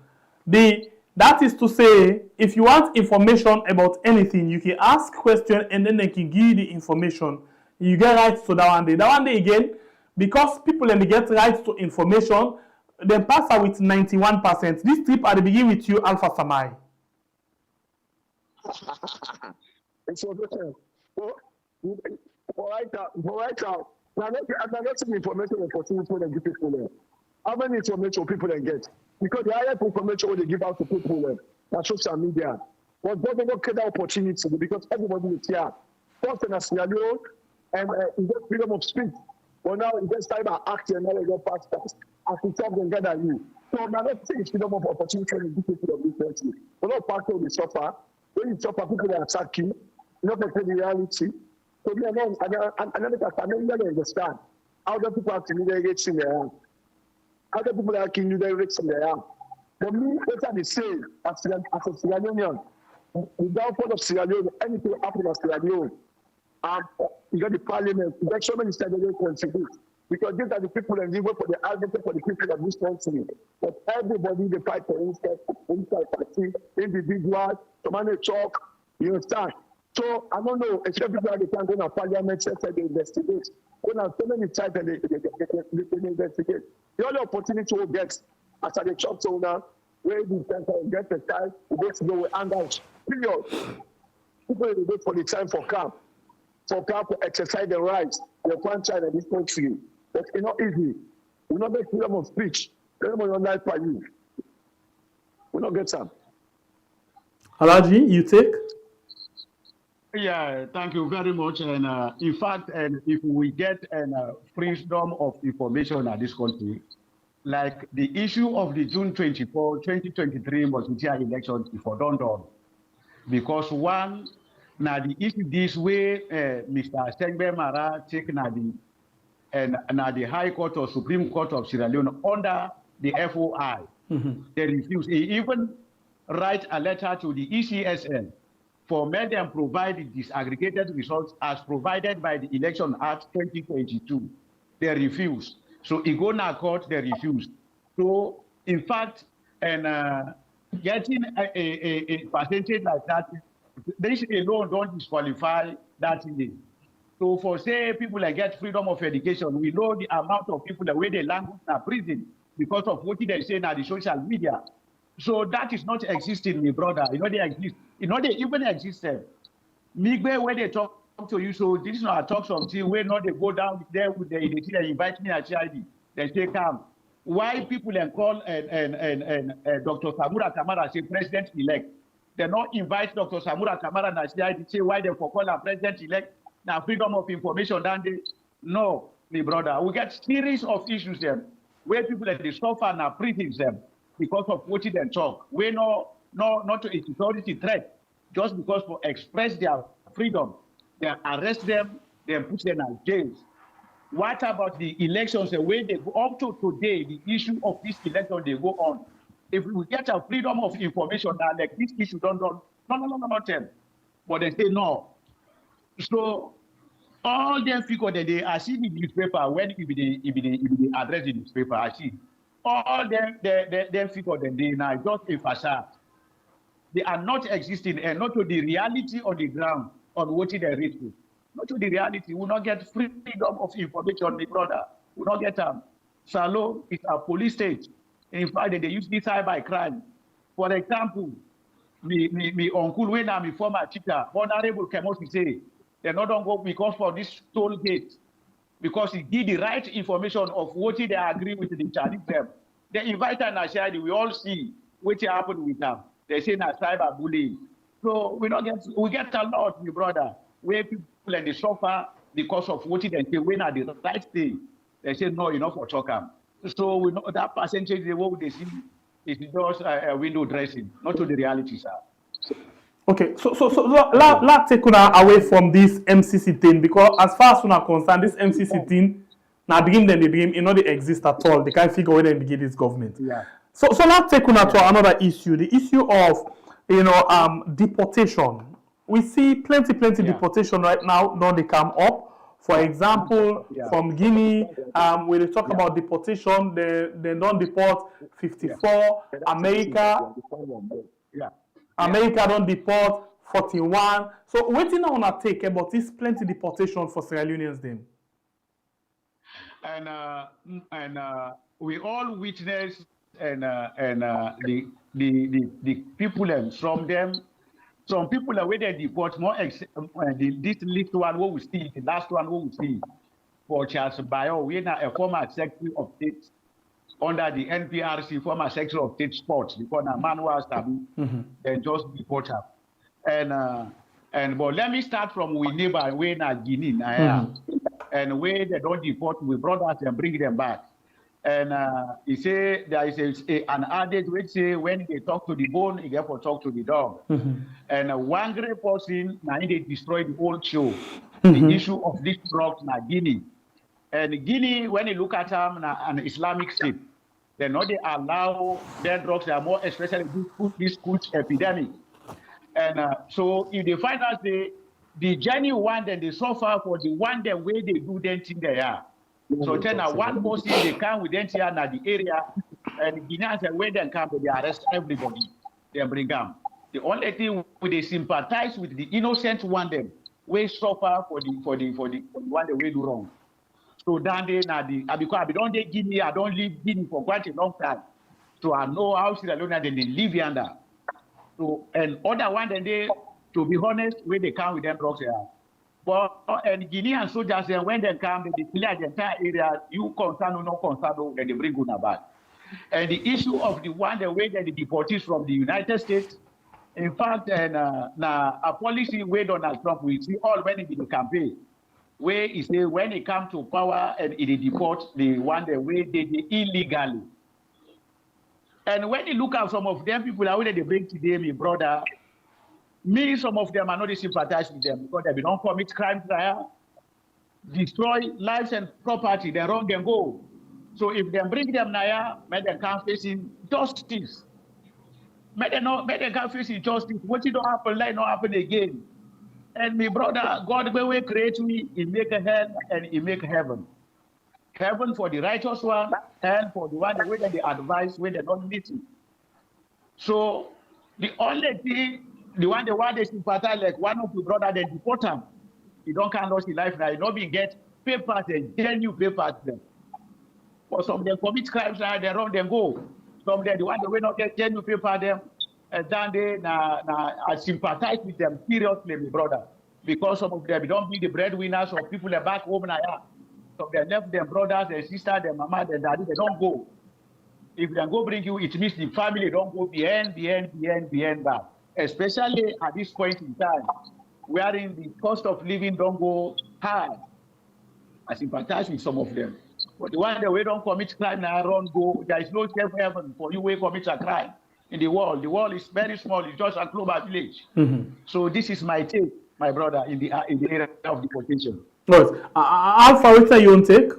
That is to say, if you want information about anything, you can ask questions and then they can give you the information. You get rights to that one day. That one day again, because people and they get rights to information, they pass out with 91%. This tip at the beginning with you, Alpha Samai. Information. For right now. I'm not seeing information opportunity for the people there. How many information people can get? Because the highest information they give out to people there, that's social media. But they don't get that opportunity because everybody is here. First in a scenario, and you get freedom of speech. But now you get cyber acting and now you get past. As you talk, they gather you. So I'm not saying freedom of opportunity for the people of this country. We're not part of the suffer. When you suffer, people are attacking. You're not the reality. So we are not, I don't understand how the people have to need their rights in their hand. How the people are to need their rights in their hand. For me, what are they saying as a Sierra Leonean? The downfall of Sierra Leone, anything happen in Sierra Leone, you got the parliament, you got so many states that contribute. Because these are the people and they work for the advocate for the people of this country. But everybody, they fight for inside party, individual, to manage talk, you understand? So I don't know, if everybody can go to parliament, say they investigate. When I'm telling you type and they investigate. The only opportunity we get after the chop owner, where you can get the time, we get to go with handouts. Period. People wait for the time for camp to exercise their rights, their franchise in this country. But it's not easy. We not get freedom of speech. Freedom of your life by you. We not get some. Alaji, you take? Yeah, thank you very much. And in fact, and if we get freedom of information at this country, like the issue of the June 24, 2023 multi-tier elections, if I don't know, because one, now the issue this way, Mr. Sengbe Mara take now the High Court or Supreme Court of Sierra Leone under the FOI. They refuse. He even write a letter to the ECSL for make them provide the disaggregated results as provided by the Election Act 2022. They refuse. So Igona court, they refuse. So in fact, and getting a percentage like that, this alone don't disqualify that thing. So for say people that get freedom of education, we know the amount of people that way they language in prison because of what they say now the social media. So that is not existing, my brother. You know they exist. You know they even existed. Migbe where they talk to you, so this is not a talk something where not they go down there with the they invite me at CID. They say come. Why people then call and Dr. Samura Kamara say president-elect? They not invite Dr. Samura Kamara and CID say why they for call a president-elect? Now freedom of information down there. No, my brother. We get series of issues there where people that they suffer and prison them because of what they talk. We not to a security threat just because for express their freedom. They arrest them, they put them in jails. What about the elections, the way they go up to today, the issue of this election they go on? If we get a freedom of information now, like this issue don't not tell. But they say no. So all them figure that they are seeing the newspaper when if they address the newspaper, I see. All them figure that they now just a facade. They are not existing and not to the reality on the ground on what they reach to. Not to the reality. We will not get freedom of information, my brother. We will not get them. Salo is a police state. In fact, they use this cyber crime. For example, me uncle, when I'm a former teacher, Honorable Kemosi say, they're not going to go because for this toll gate, because he did the right information of what they agree with the Chinese them. They invite an Ashadi, we all see what happened with them. They say na cyber bullying. So we get a lot, my brother, where people and they suffer because of what they say when are the right thing. They say no, enough for talking. So we know that percentage they what they see is just window dressing, not to the reality, sir. Okay, so let's take una away from this MCC thing because as far as una concerned, this MCC thing, now dream then they dream, it not they exist at all. They can't figure where they begin this government. Yeah. So let's take una to another issue, the issue of deportation. We see plenty deportation right now. Don't they come up? For example, from Guinea, when they talk about deportation, they don't deport 54. America. America don't deport 41. So what do you want to take about this plenty deportation for Sierra Leoneans then? And we all witness the people and from them. Some people are where they deport more. This list one what we see, the last one what we see for Charles Bayo, we are a former Secretary of State under the NPRC, former Secretary of State Sports, because a man was they just deport her. But let me start from we neighbor where na Guinea, and where they don't deport, we brought us and bring them back. And he say there is an adage which say when they talk to the bone, you get to talk to the dog. And one great person now they destroy the whole show. The issue of this drugs na Guinea. And Guinea, when you look at them, an Islamic state, they know they allow their drugs. They are more especially this Kuch epidemic. And so if they find out the journey one, then they suffer for the one the way they do them thing they are. So then one person they come with them here in the area, and Guineans when they come, they arrest everybody. They bring them. The only thing they sympathize with the innocent one them, we suffer for the one that we do wrong. So then they because I don't get Guinea, I don't live Guinea for quite a long time. So I know how Sierra Leone they live yonder. So and other one then they, to be honest, when they come with them drugs here. But and Guinean soldiers when they come, they clear the entire area, you concern or no concern, then they bring good back. And the issue of the one the way that the deportees from the United States, in fact, and a policy where Donald Trump we see all when in the campaign, where he say when he come to power and he deport the one the way they did illegally. And when you look at some of them people are they bring today, my brother, me, some of them are not sympathize with them because they don't commit crimes there, destroy lives and property, they wrong them go. So if they bring them now, may they come facing justice. May they come facing justice. What it don't happen, let it not happen again. And my brother, God will create me, He make a hell and He make heaven. Heaven for the righteous one, hell for the one the way that they advise when they don't listen. So the only thing, the one they sympathize like one of the brother they deport him. He don't can't lose his life now. He not be get papers and genuine papers them. But some of them commit crimes now, they run them go. Some of them the one they will not get genuine paper them. And then they I sympathize with them seriously, my brother. Because some of them don't be the breadwinners or people are back home now. So they left their brothers, their sisters, their mama, their daddy, they don't go. If they go bring you, it means the family don't go behind back. Especially at this point in time, wherein the cost of living don't go high. I sympathize with some of them. But the one that we don't commit crime now, run go, there is no safe heaven for you who commit a crime in the world. The world is very small, it's just a global village. So this is my take, my brother, in the area of deportation. Right. How far is your own take?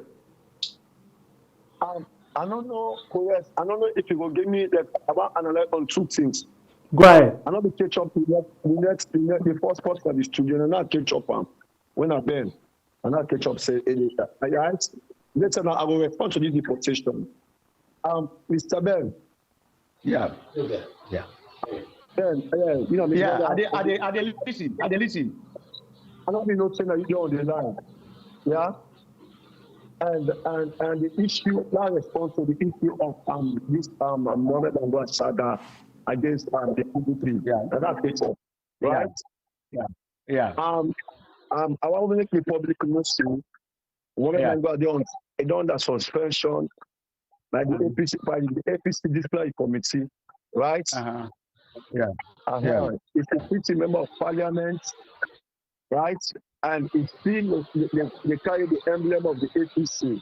I don't know, correct. I don't know if you will give me I want to analyze on two things. Go ahead. I know the catch up the first part for the studio, and not catch up when I been. And not catch up say later now I will respond to this deportation. Mr. Ben. Yeah. Ben, you know, yeah, are they listen? I don't know saying that you're on the line. Yeah. And the issue, that response to the issue of this Mohammed and Sada against the PDP. Yeah. And that's it. Right? Yeah. I want to make the public know Mohammed and they under suspension by the APC disciplinary committee, right? It's a 50 member of parliament, right? And it's still they carry the emblem of the APC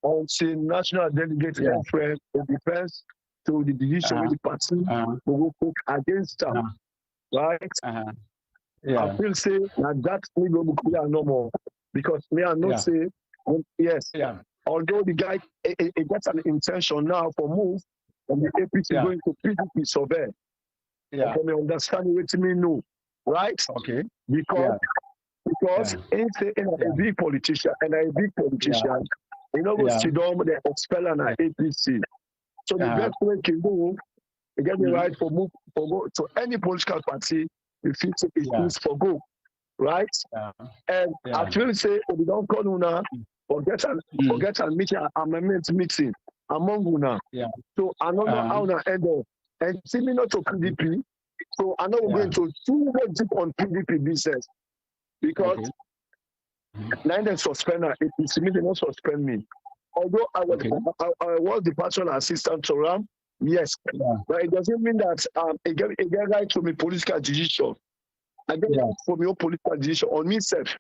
until national delegate conference defense to the decision with the party will put against them, right? I feel say that we go clear no more because me I not say yes. Although the guy it gets an intention now for move from the APC going to PDP survey. For me understand what you mean no, right? Okay. Because a big politician you know go sit down they expel an APC. So the best way can do you get the right for move for go to any political party if it is for go, right? And I feel say we don't call una forget and meeting amendment meeting among una. So I don't know how na end up and similar to PDP. So I know we're going to too deep on PDP business. Because now they suspend her, it did not suspend me. Although I was the personal assistant to Ram, yes, but it doesn't mean that it get right to me political decision. I get right from your political decision on myself.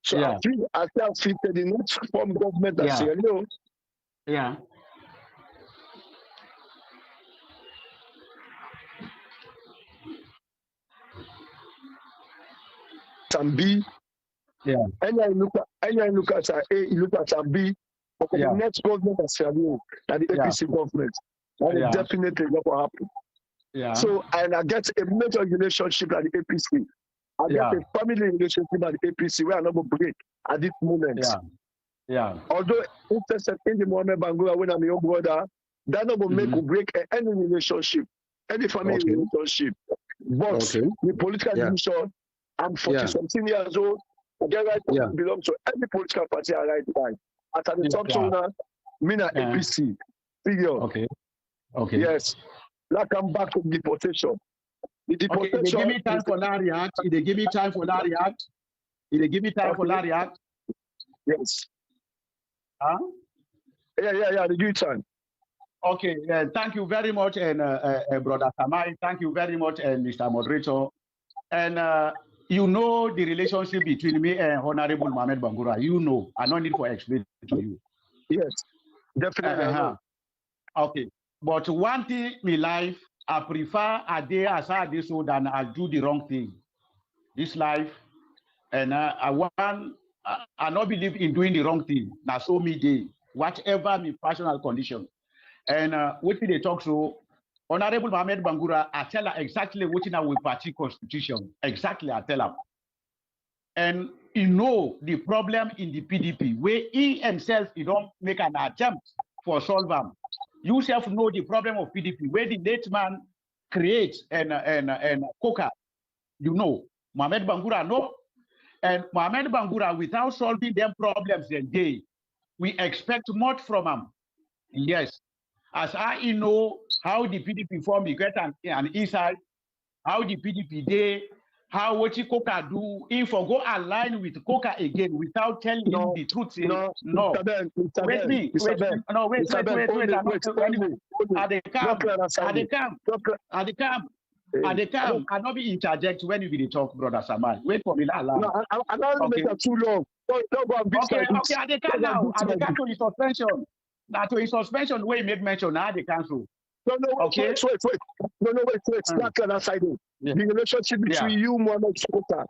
So I feel fitted in not form government that say, you know. And B, and I look at B, the next government as and the APC government. That is definitely what will happen. So and I get a major relationship at the APC. I get a family relationship at the APC where I never break at this moment. Although interested in the Mohammed Bangura when I'm your brother, that not will make or break any relationship, any family relationship. But the political division, I'm 40-something years old. I get right to belong to every political party I right. As at the top owner, me na APC. Period. Okay. Yes. Now come back to deportation. The deportation. They give me time for Lariat. They give me time for Lariat. They give me time for Lariat. Yes. Huh? Yeah. They give you time. Okay. Thank you very much, and Brother Samai. Thank you very much, and Mr. Moderator. And you know the relationship between me and Honorable Mohamed Bangura. You know. I don't need to explain to you. Yes. Definitely. Okay. But one thing in life, I prefer a day as I do so than I do the wrong thing. This life, and I not believe in doing the wrong thing. Now, so me day, whatever my personal condition. And what they talk so, Honorable Mohamed Bangura, I tell her exactly what in our party constitution. Exactly, I tell her. And you know the problem in the PDP, where he himself, he don't make an attempt for solve them. You self know the problem of PDP, where the late man creates and coca. You know, Mohamed Bangura know. And Mohamed Bangura, without solving them problems we expect much from him. Yes. As I know how the PDP form, you get an inside, how the PDP day, how what Coca do, if I go align with Coca again without telling him the truth. No. Wait. At the camp, I not be interject when you be talk, Brother Samai. Wait for me. No, I don't make it too long. Don't go and be okay, at the camp now. At the camp to the suspension. Now to his suspension, where he made mention, now they cancel. No, wait. Wait. Not on that side. The relationship between you, Mohamed Sokota,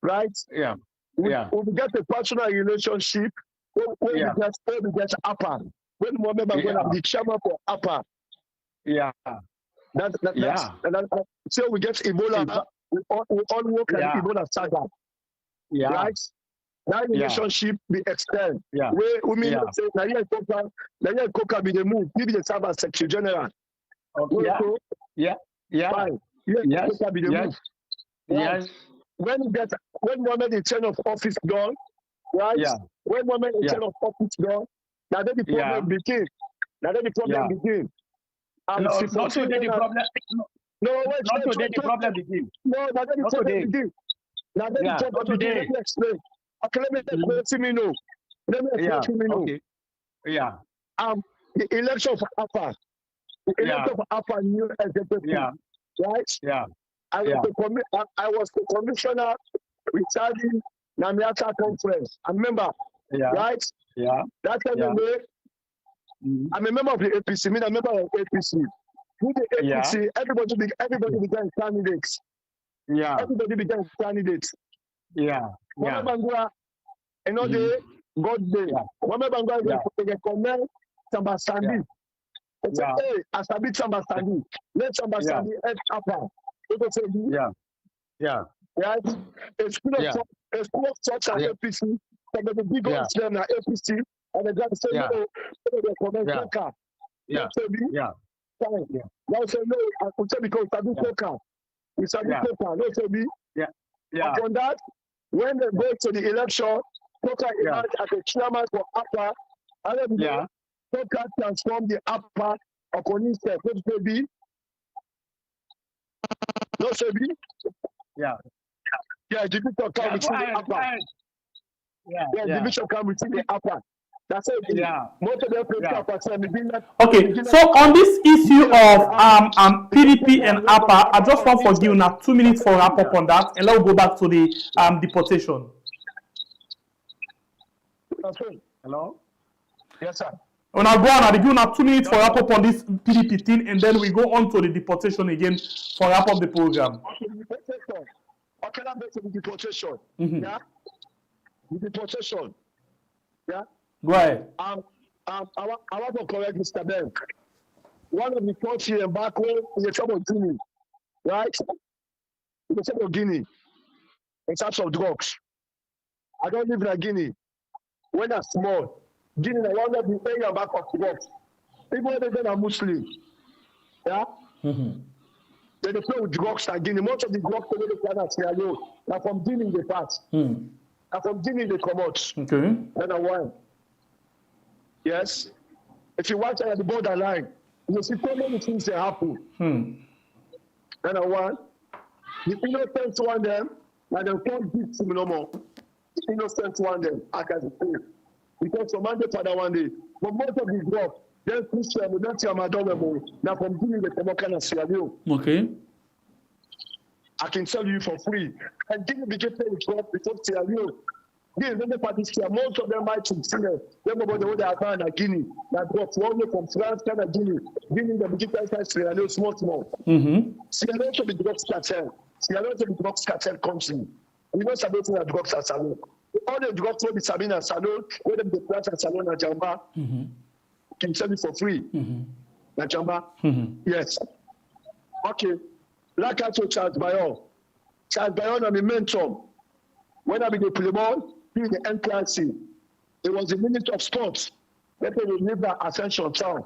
right? Yeah. We get a personal relationship when we get APA. When Mohamed Bangura the chairman for APA. Yeah. So we get Ebola. We all work like Ebola saga. Yeah. Right? That relationship be extend. Yeah. Where we mean say Nigerian Coca be the move, maybe the server secretary general. Okay. Fine. Coca be the move. Yes. When Mohamed is turn of office done, right? Yeah. When Mohamed is turn of office done, now then the problem begin. Not today the problem. Not today the problem begin. No, not then the problem begin. Now then the problem begin. Let me explain. Okay, let me explain. Okay. Yeah. The election for APA. The election for APA new executive. Yeah. Right? Yeah. I was the commissioner regarding Namiata conference. I remember. Yeah. Right? Yeah. That time I'm a member of the APC. I'm a member of APC. With the APC, everybody became candidates. Yeah. Everybody became candidates. Yeah. Mohamed Bangura, God day. Mohamed Bangura recommend Samba Sandi. Hey, I submit Samba Sandi. Let Samba Sandi head APA. Yeah. Right? A school of thought at APC. The big ones them at APC. And the guy said, no, they recommend Coca. Yeah. Fine. Now say no, I could say because Sabi Coca. We Sabi Coca. No, Sabi. Yeah. Upon that, when they go to the election, Coca emerged as a chairman for APA. And then Coca transformed the APA upon himself. No, Sabi. No, Sabi. Yeah. Yeah, division come within the APA. Division come within the APA. That's it. Yeah. Okay, so on this issue of PDP and APA, I just want to give now 2 minutes for wrap up on that, and let's go back to the deportation. Hello? Yes, sir. When I go on, I'll give you now 2 minutes for wrap up on this PDP thing, and then we go on to the deportation again for wrap up the program. Okay, let's go to the deportation. Yeah? The deportation. Yeah? Go ahead. I want to correct Mr. Ben. One of the countries back home is the trouble of Guinea, right? The trouble of Guinea in terms of drugs. I don't live in Guinea. When I'm small, Guinea is one of the area back of drugs. People they are Muslim. Yeah? Then they play with drugs and Guinea. Most of the drugs they play at Sierra Leone. Now from Guinea they pass. Now from Guinea they come out. Okay. Then why? Yes. If you watch at the borderline, you see so many things that happen. Then why? The innocent one them, and they can't beat him no more. The innocent one them, I can say. Because from Monday to one day, but most of the drugs, then Christian, we don't see my daughter. Now from Guinea they come out and Sierra Leone. Okay. I can tell you for free. And Guinea became paid with drugs before Sierra Leone. Most of them might be sinners. Them about the way they are found at Guinea. That got one from France, kind of Guinea. Guinea, the big inside Sierra Leone, small. Sierra Leone to be drugs cartel. Sierra Leone to be drugs cartel country. We know something that drugs are salon. All the drugs will be Sabina Salon, where them the plants are Salon and Jamba. Can sell it for free. Na Jamba. Yes. Okay. Like I told Charles Bayon. Charles Bayon, I'm a mentor. When I began to play ball, in the NCLC, it was the Minister of Sports. Let me remember Ascension Town.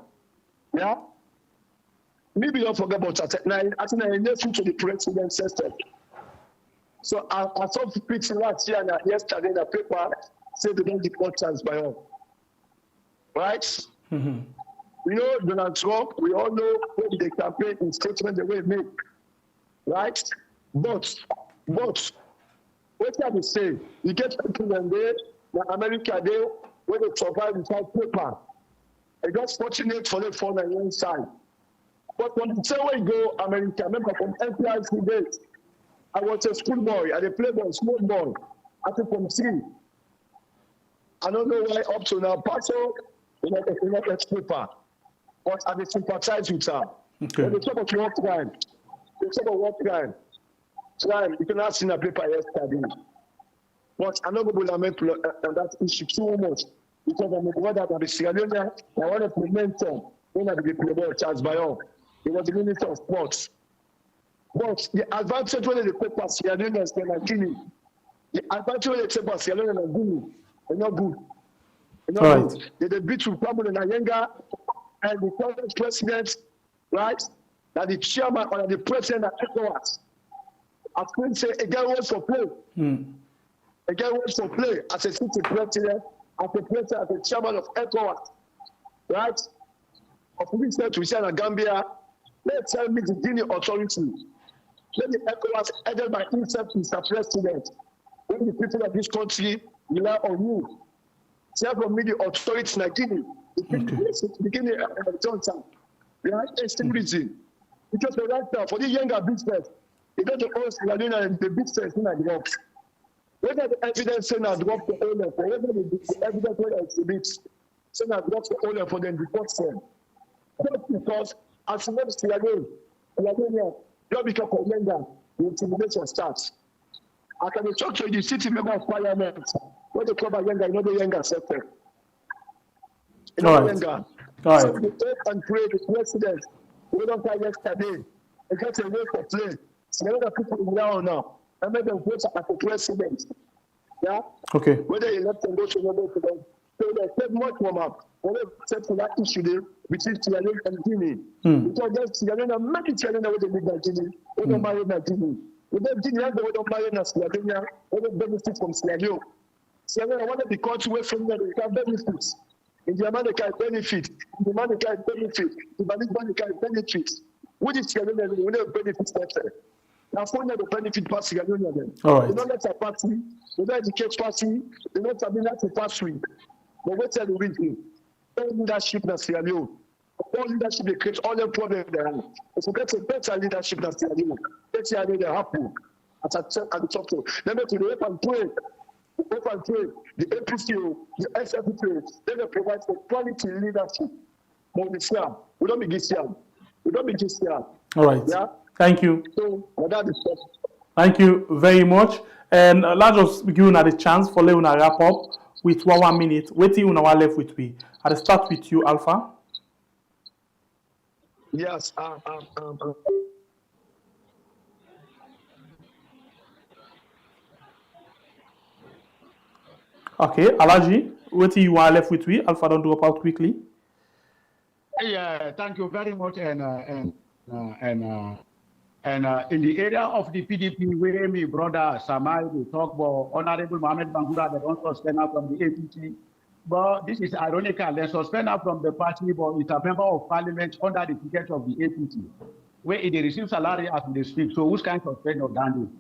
Yeah? Maybe don't forget about that. I think I left to the president's system. So I saw the picture last year and yesterday in the paper, said they don't deport Charles Bayon. Right? You know, Donald Trump, we all know when the campaign in statement the way it made. Right? But, what can we say? You get people in there, in America, there, where they survive without paper. It got fortunate for them for on one side. But when the same way go, America, I remember from NPIC days, I was a schoolboy, I played ball, small boy, I think from 3. I don't know why up to now, Pastor, you not get paper. But I sympathize with her. Okay. When they talk about what crime, crime, you can ask in a paper yesterday. But I'm not going to lament on that issue too much. Because I'm a brother of the Sierra Leone, I want to mentor when I became the Charles Bayon. He was the Minister of Sports. But the advantage when they take for Sierra Leone and Guinea, the advantage when they take for Sierra Leone and Guinea, they're not good. They're not good. They beat with Pablo Nayenga and the current president, right? That the chairman or the president of ECOWAS. I couldn't say a guy wants to play. A guy wants to play as a city president, as a chairman of ECOWAS, right? Of which we say in Gambia, let's tell me the Guinea authority. Let the ECOWAS headed by himself, Mr. President. When the people of this country rely on you, say from me the authority in Guinea, the Guinea Johnson, right? Extremism. Because right now, for the younger business, they don't own Sierra Leone and the business in the works. Whether the evidence saying that drop the owner, or whether the evidence whether it's a bit saying that drop the owner for them report them. Just because as you know Sierra Leone, just because of younger, the intimidation starts. I can talk to the city member of parliament, when they cover younger, you know the younger sector. You know the younger. So we hope and pray the president, we don't try yesterday, they get a way for play. So the people in now now, I made them vote as the president. Yeah? Okay. Whether you let them go to them, so they said much warm up. When they said to that issue there, between Sierra Leone and Guinea. Because there's Sierra Leone, many Sierra Leone with the big Guinea, we don't marry Guinea. We don't Guinea, we don't marry Sierra Leone, we don't benefit from Sierra Leone. Sierra Leone, one of the countries where from there, they can benefit. In the America, benefit. In the America, benefit. In the America, benefit. What is Sierra Leone? We don't benefit better. Now, for the benefit pass Sierra Leone again. All right. They don't let a party, they don't educate party, they don't have a party. But what's the reason? All leadership in Sierra Leone. All leadership, they create all the problems there. If we get a better leadership in Sierra Leone, let's see how they happen. At the top. Let me to the open pray. The APCO, the SFPO, they will provide for quality leadership. But we don't be Gisiam. All right. Yeah? Thank you. So, that is it. Thank you very much. And let's just give you the chance for Leone wrap up with 1 minute. Wait till you are left with me. I'll start with you, Alpha. Yes. Okay, Alaji, wait till you are left with me. Alpha, don't drop out quickly. Yeah, thank you very much, and And in the area of the PDP, where my brother Samai will talk about Honorable Mohamed Bangura, they don't suspend her from the APC. But this is ironical. They suspend her from the party, but it's a member of parliament under the ticket of the APC, where they receive salary as they speak. So who's kind of suspend or done?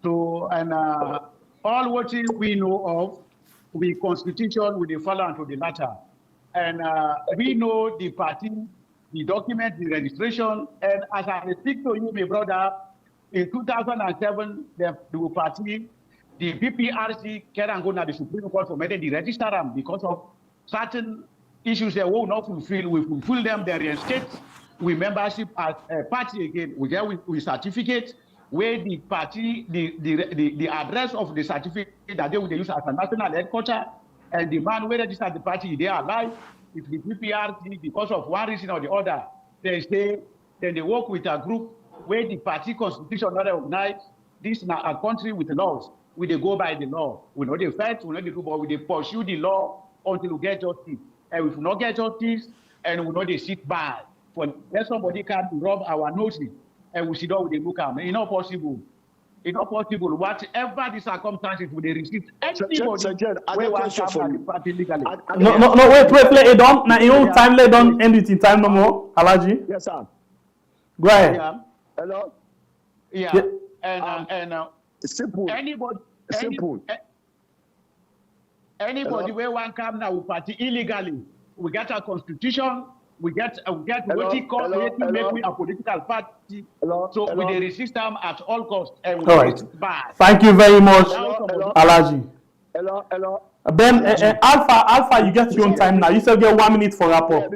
So, and all what we know of, the constitution with the follow to the latter. And we know the party, the document, the registration. And as I speak to you, my brother, in 2007, the party, the PPRC can go to the Supreme Court for making the register them because of certain issues that will not fulfill. We fulfill them, they reinstate with membership as a party again. We get with certificate where the party, the address of the certificate that they will use as a national headquarters, and the man who registered the party, they are alive. If the PPRC, because of one reason or the other, they stay, then they work with a group where the party constitution not recognized. This is a country with laws. We they go by the law. We know they fight, we know they do, but we they pursue the law until we get justice. And if we not get justice, and we know they sit by, for let somebody can rub our noses, and we sit down with the look at them. It's not possible. It's not possible. Whatever the circumstances, we they receive anybody where one come the party legally. No, wait, play it on. Now, your own time, lay down, end it in time no more. Alaji? Yes, sir. Go ahead. Yeah. Hello? Yeah. And simple. Anybody Hello? where one come now with party illegally, we get a constitution, we get what he call make we a political party. Hello? So Hello? we resist them at all costs and we All right. bad. Thank you very much, Hello? Alaji. Hello? Ben, Alpha, you get your own time now. You still get 1 minute for wrap up.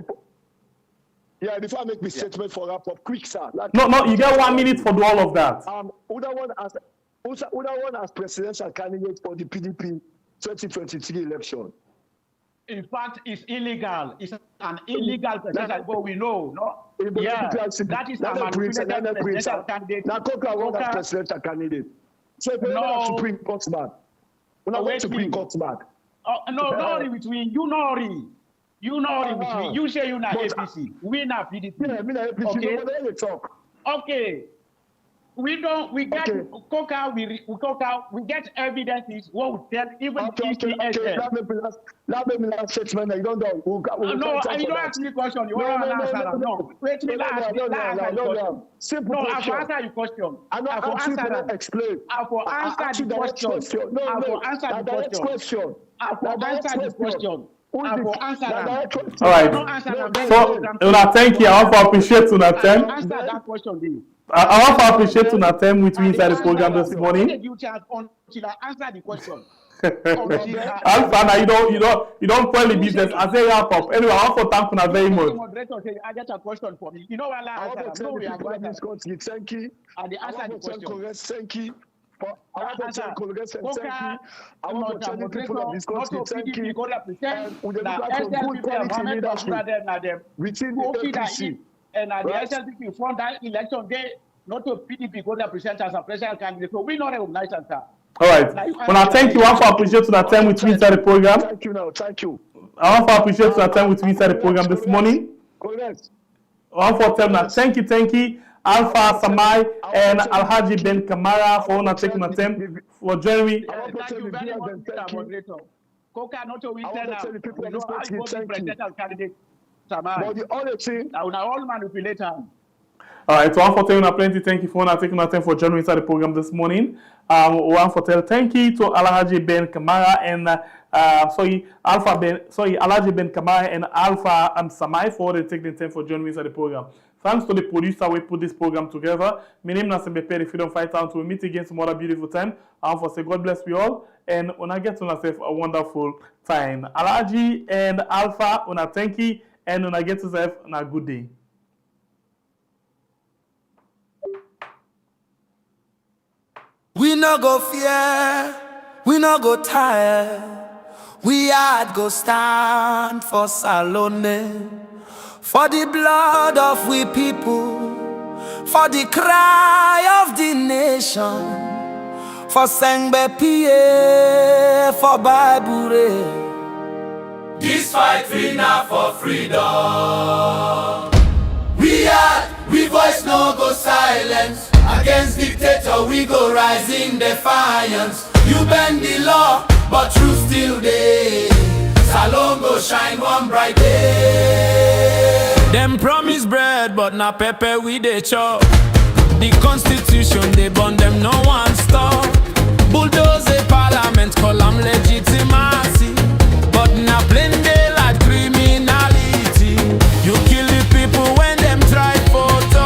Yeah, before I make my statement for wrap up, quick, sir. No, you get 1 minute for do all of that. Uda as presidential candidate for the PDP 2023 election. In fact, it's illegal. It's an illegal presidential, but we know, no? Yeah, that is a manipulated presidential candidate. Now, Coca won as presidential candidate. So, if you No. Supreme Court back. When I went Supreme Court back. No, no, between you know. You know between you say you not APC. We not PDP. Yeah, me not APC. Okay. What you talk? Okay. We get Okay. Coca, we get evidences what we tell even Okay. PPSL. Let me last statement. You don't know. No, you don't ask me question. You want to answer them. No. Wait till last. Simple No, I question. will answer your question. I will answer them. Explain. I will answer the question. I will answer the question. I will answer the question. I will answer them. All right. So, thank you. I want to appreciate you, Nathan. Answer that question, Dave. I want to appreciate you, Nathan, with me inside the program this morning. Until I answer the question. Alpha, now you don't call the business. I say wrap up. Anyway, I want to thank you very much. Moderator say, I get a question for me. You know what I answer? No, we are going to. Thank you. And the answer the question. Thank you. I want to tell Congress and thank you. I want to tell the people of Wisconsin thank you. And we have good quality leadership within the APC. And the SLPP from that election day, not to PDP go represent as a presidential candidate. So we not recognize that. All right. Well, I thank you. I want to appreciate you that time with me inside the program. Thank you now. Thank you. I want to appreciate you that time with me inside the program this morning. Correct. I want to tell you thank you. Alpha Samai and Alhaji Ben Kamara for not taking the time for joining me. Thank you very much, Mr. Moderator. Coca not to win now. We know how you vote presidential candidate. Samai. But the other thing. Now all manipulator. All right, so one for telling you plenty. Thank you for not taking the time for joining inside the program this morning. One for tell thank you to Alhaji Ben Kamara and Alhaji Ben Kamara and Alpha Samai for they taking the time for joining inside the program. Thanks to the producer who put this program together. My name is Nasembepe, the Freedom Fighter, until we meet again some other beautiful time. I want to say God bless you all, and una get to yourself a wonderful time. Alhaji and Alpha, una thank you, and una get to yourself a good day. We no go fear, we no go tire. We had go stand for Salone. For the blood of we people, for the cry of the nation, for Sengbe PA, for Bible. This fight we not for freedom. We voice no go silence. Against dictator we go rise in defiance. You bend the law, but truth still there. Salon go shine one bright day. Them promise bread, but na pepper we dey chop. The constitution they burn them, no one stop.